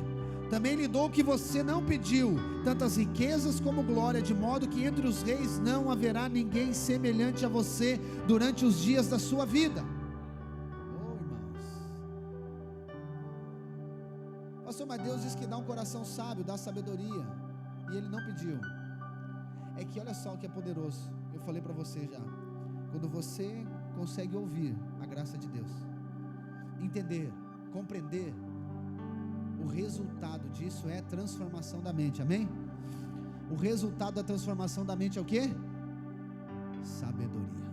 Também lhe dou o que você não pediu, tantas riquezas como glória, de modo que entre os reis não haverá ninguém semelhante a você durante os dias da sua vida. Oh, irmãos. Pastor, mas Deus diz que dá um coração sábio, dá sabedoria, e Ele não pediu. É que olha só o que é poderoso. Eu falei para você já. Quando você consegue ouvir a graça de Deus, entender, compreender, o resultado disso é transformação da mente, amém? O resultado da transformação da mente é o quê? Sabedoria.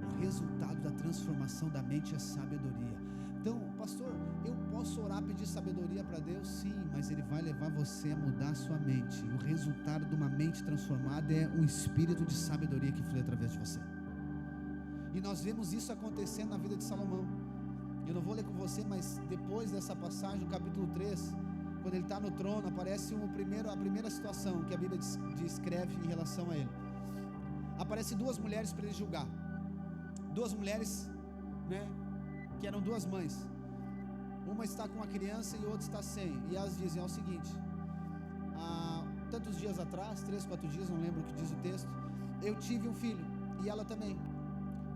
O resultado da transformação da mente é sabedoria. Então, pastor, eu posso orar, pedir sabedoria para Deus? Sim, mas Ele vai levar você a mudar a sua mente. O resultado de uma mente transformada é um espírito de sabedoria que flui através de você. E nós vemos isso acontecendo na vida de Salomão. Eu não vou ler com você, mas depois dessa passagem, no capítulo 3, quando ele está no trono, aparece a primeira situação que a Bíblia descreve em relação a ele. Aparecem duas mulheres para ele julgar. Duas mulheres, né, que eram duas mães. Uma está com uma criança e outra está sem. E elas dizem: é o seguinte: há tantos dias atrás, 3, 4 dias, não lembro o que diz o texto, eu tive um filho, e ela também.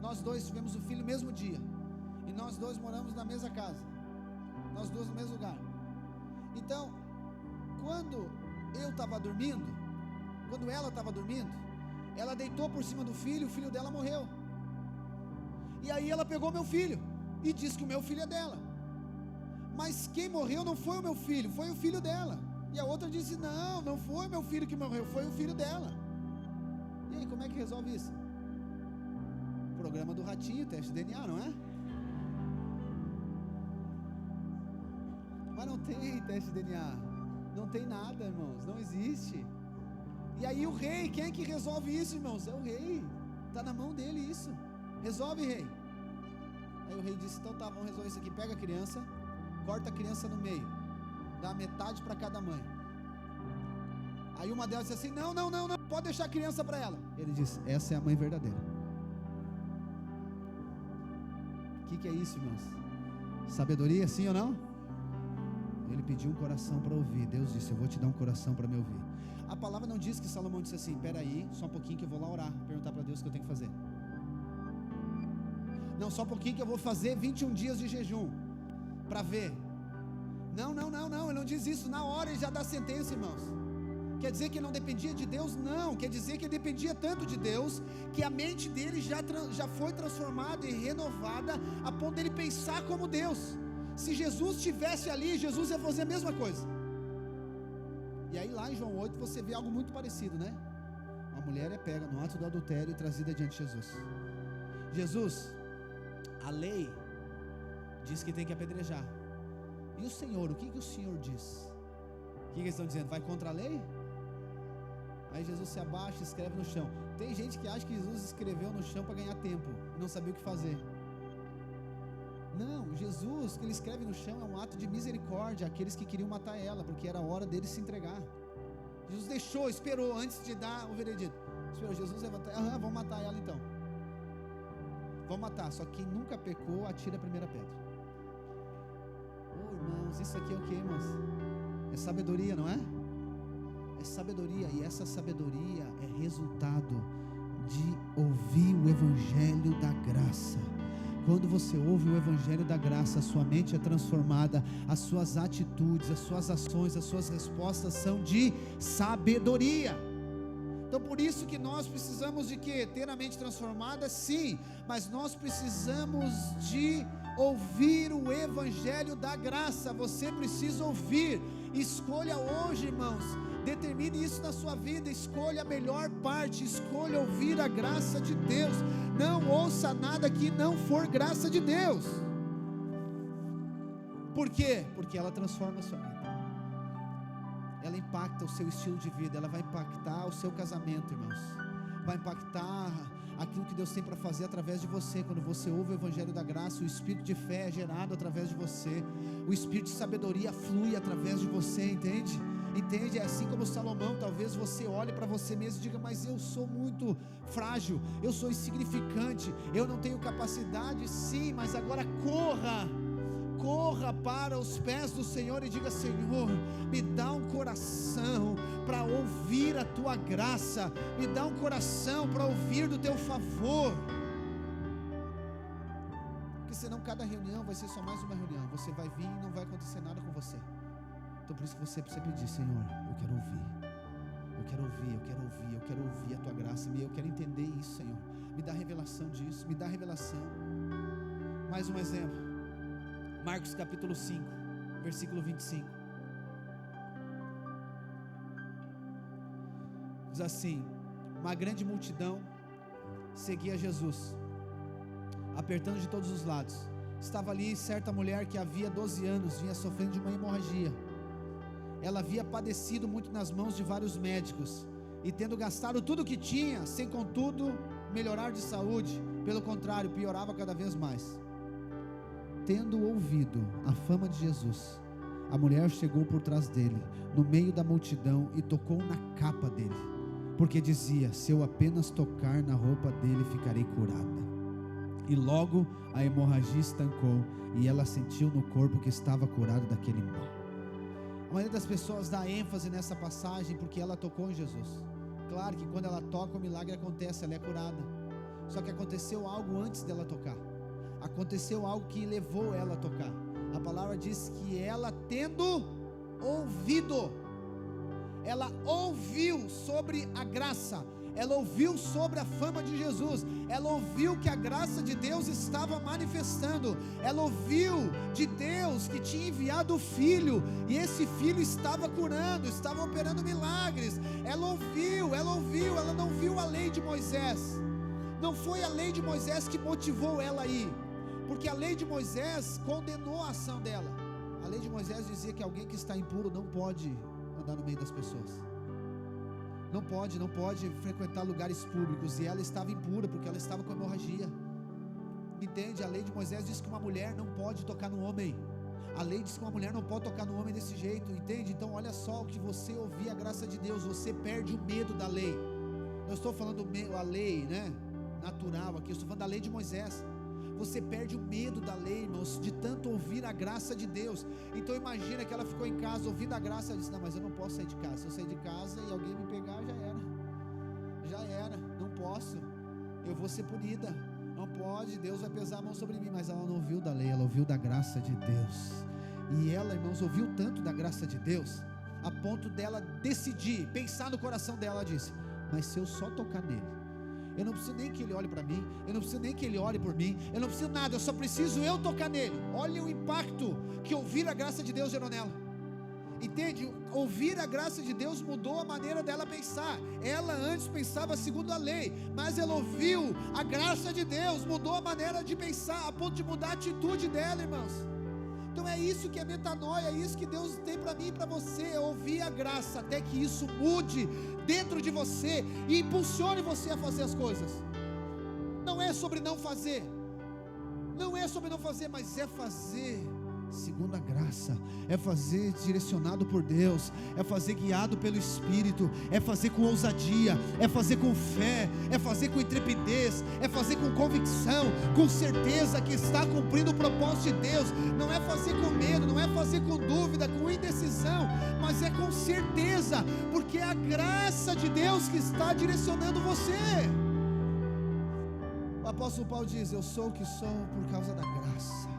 Nós dois tivemos o filho no mesmo dia, e nós dois moramos na mesma casa, nós dois no mesmo lugar. Então, quando eu estava dormindo, quando ela estava dormindo, ela deitou por cima do filho, o filho dela morreu. E aí ela pegou meu filho e disse que o meu filho é dela. Mas quem morreu não foi o meu filho, foi o filho dela. E a outra disse: não, não foi o meu filho que morreu, foi o filho dela. E aí, como é que resolve isso? Programa do ratinho, teste de DNA, não é? Mas não tem teste de DNA, não tem nada, irmãos, não existe. E aí o rei, quem é que resolve isso, irmãos? É o rei, está na mão dele isso. Resolve, rei. Aí o rei disse: então tá, vamos resolver isso aqui. Pega a criança, corta a criança no meio, dá metade para cada mãe. Aí uma delas disse assim: não, pode deixar a criança para ela. Ele disse: essa é a mãe verdadeira. O que é isso, irmãos? Sabedoria, sim ou não? Ele pediu um coração para ouvir. Deus disse: eu vou te dar um coração para me ouvir. A palavra não diz que Salomão disse assim: peraí, só um pouquinho que eu vou lá orar, perguntar para Deus o que eu tenho que fazer. Não, só um pouquinho que eu vou fazer 21 dias de jejum para ver. Não, ele não diz isso. Na hora ele já dá sentença, irmãos. Quer dizer que ele não dependia de Deus? Não, quer dizer que ele dependia tanto de Deus, que a mente dele já foi transformada e renovada, a ponto dele pensar como Deus. Se Jesus estivesse ali, Jesus ia fazer a mesma coisa. E aí lá em João 8 você vê algo muito parecido, né? Uma mulher é pega no ato do adultério e trazida diante de Jesus, a lei diz que tem que apedrejar. E o Senhor, o que o Senhor diz? O que eles estão dizendo? Vai contra a lei? Aí Jesus se abaixa e escreve no chão. Tem gente que acha que Jesus escreveu no chão para ganhar tempo, não sabia o que fazer. Não, Jesus, que ele escreve no chão, é um ato de misericórdia àqueles que queriam matar ela, porque era a hora dele se entregar. Jesus deixou, esperou antes de dar o veredito. Esperou, Jesus levantar: vamos matar ela então. Vamos matar, só que quem nunca pecou, atira a primeira pedra. Oh, irmãos, isso aqui é o que, irmãos? É sabedoria, não é? É sabedoria, e essa sabedoria é resultado de ouvir o Evangelho da graça. Quando você ouve o Evangelho da graça, a sua mente é transformada, as suas atitudes, as suas ações, as suas respostas são de sabedoria. Então por isso que nós precisamos de quê? Ter a mente transformada, sim, mas nós precisamos de ouvir o Evangelho da graça. Você precisa ouvir. Escolha hoje, irmãos, determine isso na sua vida, escolha a melhor parte, escolha ouvir a graça de Deus. Não ouça nada que não for graça de Deus. Por quê? Porque ela transforma a sua vida, ela impacta o seu estilo de vida, ela vai impactar o seu casamento, irmãos, vai impactar aquilo que Deus tem para fazer através de você. Quando você ouve o Evangelho da graça, o espírito de fé é gerado através de você, o espírito de sabedoria flui através de você, entende? É assim como Salomão. Talvez você olhe para você mesmo e diga: mas eu sou muito frágil, eu sou insignificante, eu não tenho capacidade. Sim, mas agora corra corra para os pés do Senhor e diga: Senhor, me dá um coração para ouvir a tua graça, me dá um coração para ouvir do teu favor, porque senão cada reunião vai ser só mais uma reunião, você vai vir e não vai acontecer nada com você. Então por isso que você precisa pedir: Senhor, eu quero ouvir, eu quero ouvir, eu quero ouvir, eu quero ouvir a tua graça, eu quero entender isso, Senhor, me dá revelação disso, me dá revelação. Mais um exemplo, Marcos capítulo 5, versículo 25, diz assim: uma grande multidão seguia Jesus, apertando de todos os lados. Estava ali certa mulher que havia 12 anos vinha sofrendo de uma hemorragia. Ela havia padecido muito nas mãos de vários médicos, e tendo gastado tudo o que tinha, sem contudo melhorar de saúde, pelo contrário, piorava cada vez mais. Tendo ouvido a fama de Jesus, a mulher chegou por trás dele, no meio da multidão, e tocou na capa dele, porque dizia: se eu apenas tocar na roupa dele, ficarei curada. E logo a hemorragia estancou, e ela sentiu no corpo que estava curado daquele mal. A maioria das pessoas dá ênfase nessa passagem porque ela tocou em Jesus. Claro que quando ela toca, o milagre acontece, ela é curada. Só que aconteceu algo antes dela tocar. Aconteceu algo que levou ela a tocar. A palavra diz que ela, tendo ouvido, ela ouviu sobre a graça, ela ouviu sobre a fama de Jesus, ela ouviu que a graça de Deus estava manifestando, ela ouviu de Deus que tinha enviado o Filho, e esse Filho estava curando, estava operando milagres. Ela ouviu, ela não viu a lei de Moisés. Não foi a lei de Moisés que motivou ela a ir, porque a lei de Moisés condenou a ação dela. A lei de Moisés dizia que alguém que está impuro não pode andar no meio das pessoas, não pode frequentar lugares públicos, e ela estava impura porque ela estava com hemorragia. Entende? A lei de Moisés diz que uma mulher não pode tocar no homem. A lei diz que uma mulher não pode tocar no homem desse jeito, entende? Então olha só, o que você ouvir a graça de Deus, você perde o medo da lei. Não estou falando a lei, né, natural aqui, eu estou falando da lei de Moisés. Você perde o medo da lei, irmãos, de tanto ouvir a graça de Deus. Então imagina que ela ficou em casa ouvindo a graça. Ela disse: não, mas eu não posso sair de casa. Se eu sair de casa e alguém me pegar, já era, não posso, eu vou ser punida, não pode, Deus vai pesar a mão sobre mim. Mas ela não ouviu da lei, ela ouviu da graça de Deus. E ela, irmãos, ouviu tanto da graça de Deus, a ponto dela decidir, pensar no coração dela. Ela disse: mas se eu só tocar nele, eu não preciso nem que ele olhe para mim, eu não preciso nem que ele olhe por mim, eu não preciso nada, eu só preciso eu tocar nele. Olha o impacto que ouvir a graça de Deus gerou nela. Entende? Ouvir a graça de Deus mudou a maneira dela pensar. Ela antes pensava segundo a lei, mas ela ouviu a graça de Deus, mudou a maneira de pensar, a ponto de mudar a atitude dela, irmãos. Então é isso que é metanoia, é isso que Deus tem para mim e para você, é ouvir a graça, até que isso mude dentro de você e impulsione você a fazer as coisas. Não é sobre não fazer, mas é fazer segundo a graça, é fazer direcionado por Deus, é fazer guiado pelo Espírito, é fazer com ousadia, é fazer com fé, é fazer com intrepidez, é fazer com convicção, com certeza que está cumprindo o propósito de Deus. Não é fazer com medo, não é fazer com dúvida, com indecisão, mas é com certeza, porque é a graça de Deus que está direcionando você. O apóstolo Paulo diz: eu sou o que sou por causa da graça.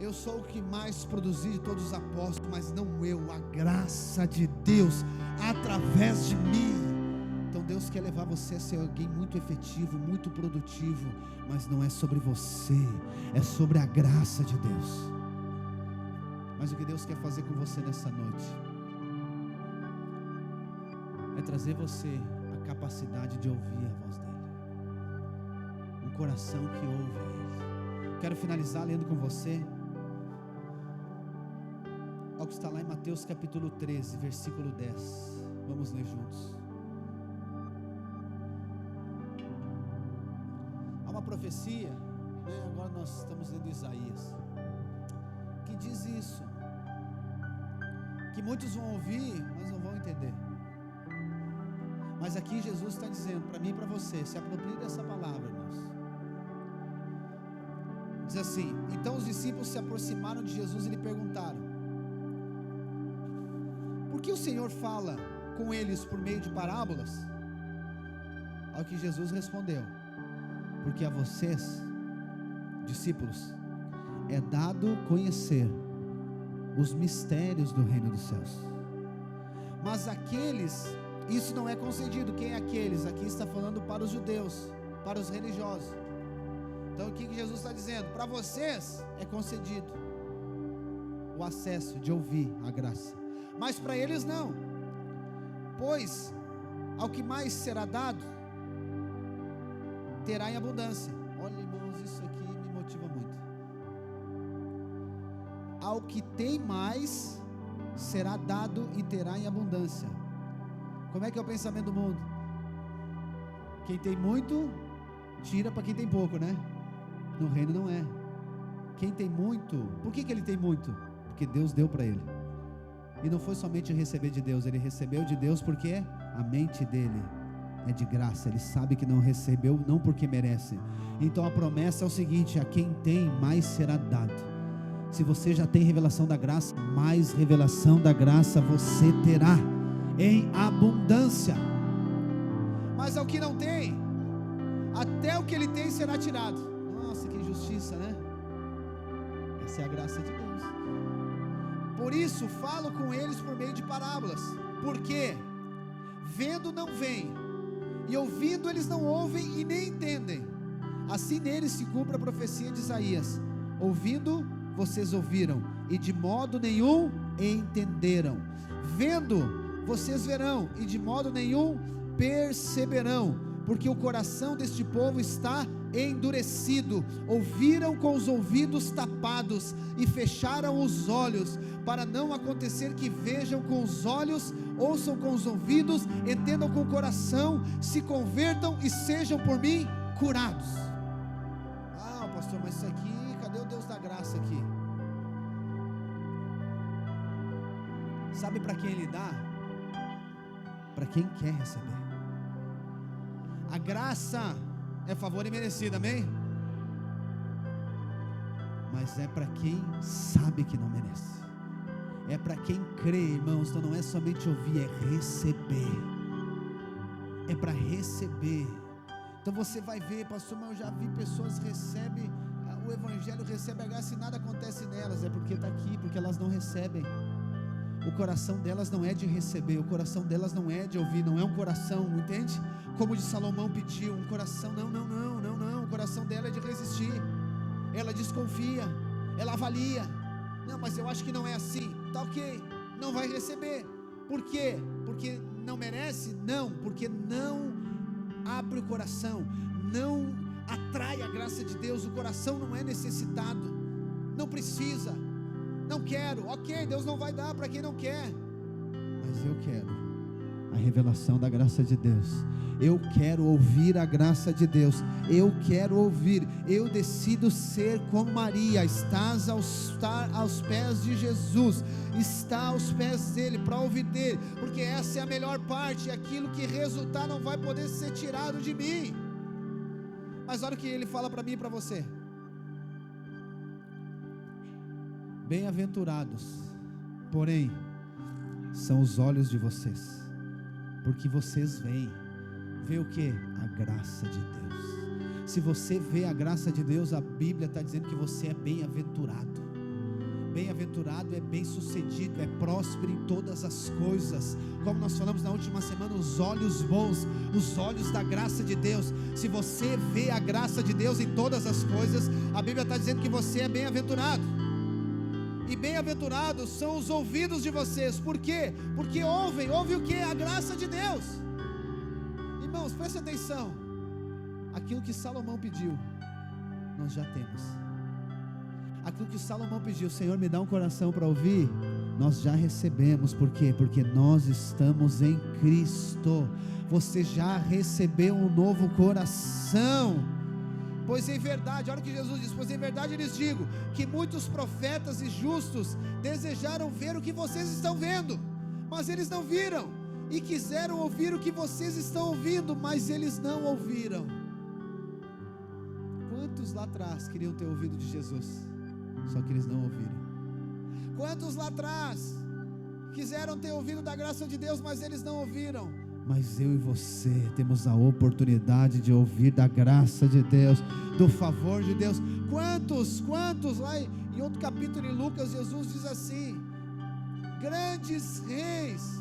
Eu sou o que mais produzi de todos os apóstolos, mas não eu, a graça de Deus através de mim. Então Deus quer levar você a ser alguém muito efetivo, muito produtivo, mas não é sobre você, é sobre a graça de Deus. Mas o que Deus quer fazer com você nessa noite é trazer você a capacidade de ouvir a voz dele, um coração que ouve ele. Quero finalizar lendo com você algo que está lá em Mateus capítulo 13, versículo 10. Vamos ler juntos. Há uma profecia, né? Agora nós estamos lendo Isaías, que diz isso, que muitos vão ouvir, mas não vão entender. Mas aqui Jesus está dizendo para mim e para você: se aproprie dessa palavra, irmãos. Diz assim: então os discípulos se aproximaram de Jesus e lhe perguntaram: por que o Senhor fala com eles por meio de parábolas? Ao que Jesus respondeu: porque a vocês, discípulos, é dado conhecer os mistérios do reino dos céus, mas aqueles, isso não é concedido. Quem é aqueles? Aqui está falando para os judeus, para os religiosos. Então o que Jesus está dizendo? Para vocês é concedido o acesso de ouvir a graça, mas para eles não, pois ao que mais será dado, terá em abundância. Olha, irmãos, isso aqui me motiva muito. Ao que tem mais será dado e terá em abundância. Como é que é o pensamento do mundo? Quem tem muito tira para quem tem pouco, né? No reino não é. Quem tem muito, por que ele tem muito? Porque Deus deu para ele. E não foi somente receber de Deus, ele recebeu de Deus porque a mente dele é de graça. Ele sabe que não recebeu, não porque merece. Então a promessa é o seguinte: a quem tem, mais será dado. Se você já tem revelação da graça, mais revelação da graça você terá em abundância. Mas ao que não tem, até o que ele tem será tirado. Nossa, que injustiça, né? Essa é a graça de Deus. Por isso falo com eles por meio de parábolas, porque vendo não veem, e ouvindo eles não ouvem e nem entendem. Assim neles se cumpre a profecia de Isaías: ouvindo vocês ouviram, e de modo nenhum entenderam; vendo vocês verão, e de modo nenhum perceberão, porque o coração deste povo está endurecido. Ouviram com os ouvidos tapados e fecharam os olhos, para não acontecer que vejam com os olhos, ouçam com os ouvidos, entendam com o coração, se convertam e sejam por mim curados. Ah, pastor, mas isso aqui, cadê o Deus da graça aqui? Sabe para quem ele dá? Para quem quer receber. A graça é favor imerecido, amém? Mas é para quem sabe que não merece. É para quem crê, irmãos. Então não é somente ouvir, é receber. É para receber. Então você vai ver, pastor, mas eu já vi pessoas recebem o evangelho, recebem a graça e nada acontece nelas. É porque está aqui, porque elas não recebem. O coração delas não é de receber, o coração delas não é de ouvir, não é um coração, entende? Como de Salomão pediu, um coração, não, o coração dela é de resistir, ela desconfia, ela avalia, não, mas eu acho que não é assim, tá ok, não vai receber. Por quê? Porque não merece? Não, porque não abre o coração, não atrai a graça de Deus, o coração não é necessitado, não precisa. Não quero, ok, Deus não vai dar para quem não quer, mas eu quero a revelação da graça de Deus, eu quero ouvir a graça de Deus, eu quero ouvir, eu decido ser como Maria, estar aos pés de Jesus, está aos pés dele, para ouvir dele, porque essa é a melhor parte, aquilo que resultar não vai poder ser tirado de mim. Mas olha o que ele fala para mim e para você: bem-aventurados, porém, são os olhos de vocês, porque vocês veem o que? A graça de Deus. Se você vê a graça de Deus, a Bíblia está dizendo que você é bem-aventurado. Bem-aventurado é bem-sucedido, é próspero em todas as coisas. Como nós falamos na última semana, os olhos bons, os olhos da graça de Deus. Se você vê a graça de Deus em todas as coisas, a Bíblia está dizendo que você é bem-aventurado. E bem-aventurados são os ouvidos de vocês. Por quê? Porque ouvem o que? A graça de Deus. Irmãos, preste atenção. Aquilo que Salomão pediu, nós já temos. Aquilo que Salomão pediu: Senhor, me dá um coração para ouvir, nós já recebemos. Por quê? Porque nós estamos em Cristo. Você já recebeu um novo coração. Pois em verdade, olha o que Jesus diz: pois em verdade lhes digo, que muitos profetas e justos desejaram ver o que vocês estão vendo, mas eles não viram, e quiseram ouvir o que vocês estão ouvindo, mas eles não ouviram. Quantos lá atrás queriam ter ouvido de Jesus, só que eles não ouviram? Quantos lá atrás quiseram ter ouvido da graça de Deus, mas eles não ouviram? Mas eu e você temos a oportunidade de ouvir da graça de Deus, do favor de Deus. Quantos, lá em outro capítulo em Lucas, Jesus diz assim: grandes reis,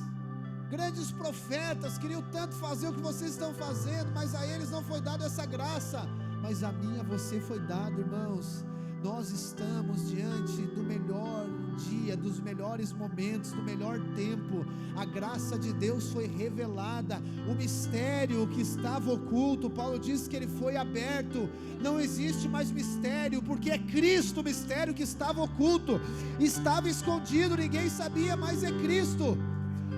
grandes profetas queriam tanto fazer o que vocês estão fazendo, mas a eles não foi dada essa graça, mas a mim, a você foi dado. Irmãos, nós estamos diante do melhor dia, dos melhores momentos, do melhor tempo. A graça de Deus foi revelada, o mistério que estava oculto, Paulo diz que ele foi aberto. Não existe mais mistério, porque é Cristo o mistério que estava oculto, estava escondido, ninguém sabia, mas é Cristo.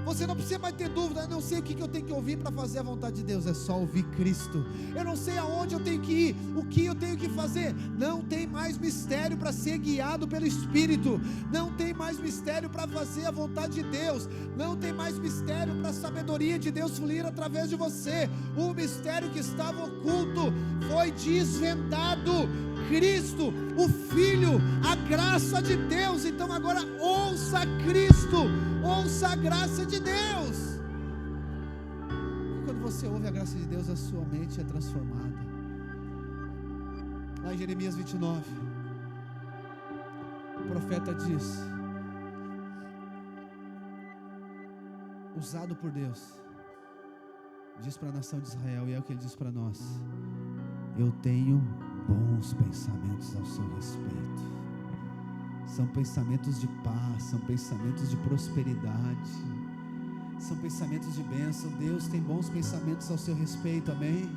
Você não precisa mais ter dúvida: eu não sei o que eu tenho que ouvir para fazer a vontade de Deus, é só ouvir Cristo. Eu não sei aonde eu tenho que ir, o que eu tenho que fazer. Não tem mais mistério para ser guiado pelo Espírito, não tem mais mistério para fazer a vontade de Deus, não tem mais mistério para a sabedoria de Deus fluir através de você. O mistério que estava oculto foi desvendado. Cristo, o Filho, a graça de Deus. Então agora ouça Cristo, ouça a graça de Deus. Quando você ouve a graça de Deus, a sua mente é transformada. Lá em Jeremias 29, o profeta diz, usado por Deus, diz para a nação de Israel, e é o que ele diz para nós: eu tenho bons pensamentos ao seu respeito. São pensamentos de paz, são pensamentos de prosperidade, são pensamentos de bênção. Deus tem bons pensamentos ao seu respeito, amém?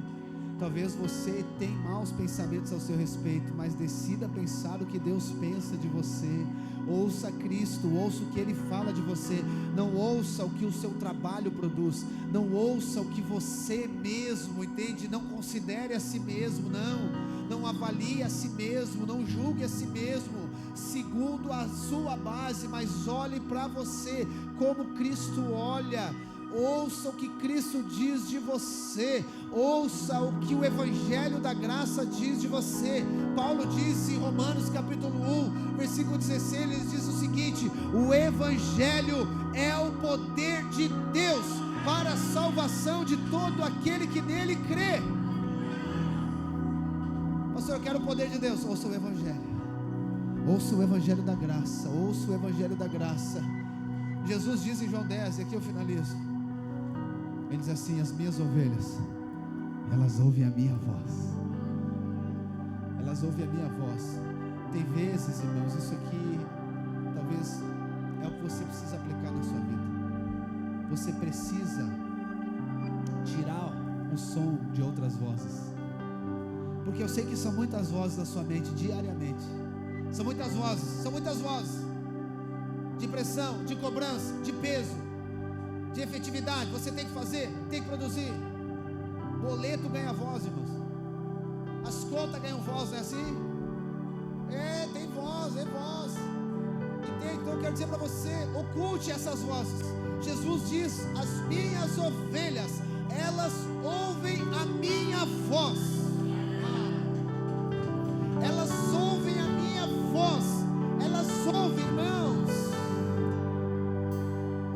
Talvez você tenha maus pensamentos ao seu respeito, mas decida pensar o que Deus pensa de você. Ouça Cristo, ouça o que Ele fala de você. Não ouça o que o seu trabalho produz, não ouça o que você mesmo, entende? Não considere a si mesmo, não avalie a si mesmo, não julgue a si mesmo segundo a sua base, mas olhe para você como Cristo olha. Ouça o que Cristo diz de você, ouça o que o Evangelho da Graça diz de você. Paulo diz em Romanos capítulo 1, versículo 16, ele diz o seguinte: o Evangelho é o poder de Deus para a salvação de todo aquele que nele crê. Pastor, eu quero o poder de Deus. Ouça o Evangelho, ouça o Evangelho da Graça, ouça o Evangelho da Graça. Jesus diz em João 10, e aqui eu finalizo, ele diz assim: as minhas ovelhas, elas ouvem a minha voz, elas ouvem a minha voz. Tem vezes, irmãos, isso aqui talvez é o que você precisa aplicar na sua vida. Você precisa tirar o som de outras vozes, porque eu sei que são muitas vozes na sua mente diariamente. São muitas vozes de pressão, de cobrança, de peso, de efetividade. Você tem que fazer, tem que produzir. Boleto ganha voz, irmãos. As contas ganham voz, não é assim? Tem voz, entende? Então eu quero dizer para você: oculte essas vozes. Jesus diz: as minhas ovelhas, elas ouvem a minha voz. Elas ouvem a minha voz. Elas ouvem, irmãos.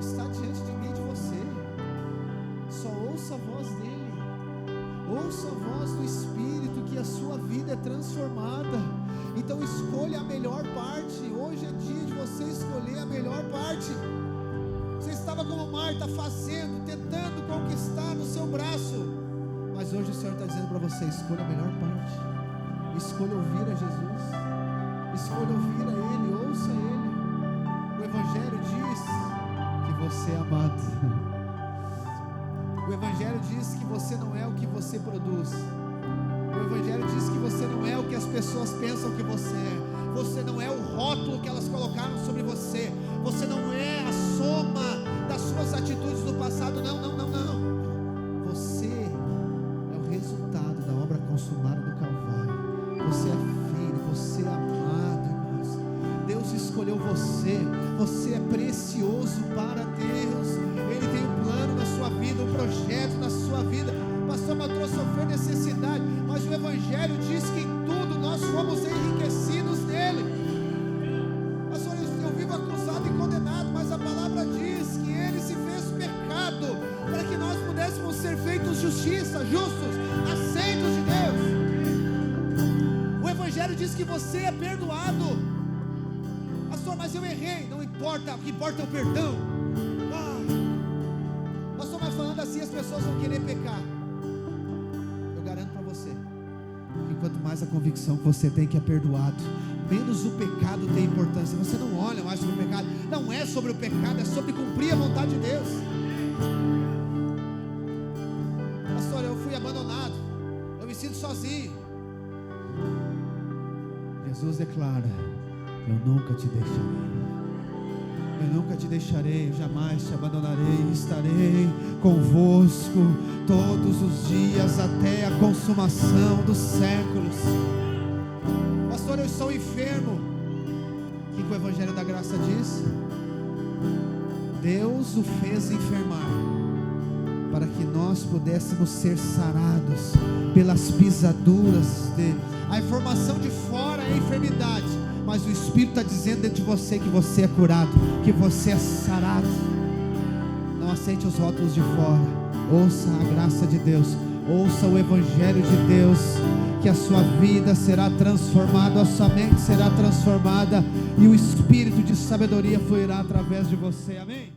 Está diante de mim, de você. Só ouça a voz dele. Ouça a voz do Espírito, que a sua vida é transformada. Então escolha a melhor parte. Hoje é dia de você escolher a melhor parte. Você estava como Marta, fazendo, tentando conquistar no seu braço, mas hoje o Senhor está dizendo para você: escolha a melhor parte. Escolha ouvir a Jesus, escolha ouvir a Ele, ouça Ele. O Evangelho diz que você é amado. O Evangelho diz que você não é o que você produz. O Evangelho diz que você não é o que as pessoas pensam que você é. Você não é o rótulo que elas colocaram sobre você. Você não é a soma das suas atitudes do passado. Não. Você é o resultado da obra consumada no Calvário. Você é filho, você é amado, irmãos. Deus escolheu você. Você é precioso para Deus. Ele tem um plano na sua vida, um projeto na sua vida. Pastor, mas eu sofrer necessidade. Mas o Evangelho diz que em tudo diz que você é perdoado. Pastor, mas eu errei. Não importa, o que importa é o perdão. Pastor, mas falando assim as pessoas vão querer pecar. Eu garanto para você que quanto mais a convicção que você tem que é perdoado, menos o pecado tem importância. Você não olha mais sobre o pecado. Não é sobre o pecado, é sobre cumprir a vontade de Deus. Pastor, eu fui abandonado, eu me sinto sozinho. Jesus declara: eu nunca te deixarei. Eu nunca te deixarei, eu jamais te abandonarei. Estarei convosco todos os dias até a consumação dos séculos. Pastor, eu estou enfermo. O que o Evangelho da Graça diz? Deus o fez enfermar para que nós pudéssemos ser sarados pelas pisaduras dele. A informação de fora é enfermidade, mas o Espírito está dizendo dentro de você que você é curado, que você é sarado. Não aceite os rótulos de fora. Ouça a graça de Deus, ouça o Evangelho de Deus, que a sua vida será transformada, a sua mente será transformada, e o Espírito de sabedoria fluirá através de você. Amém?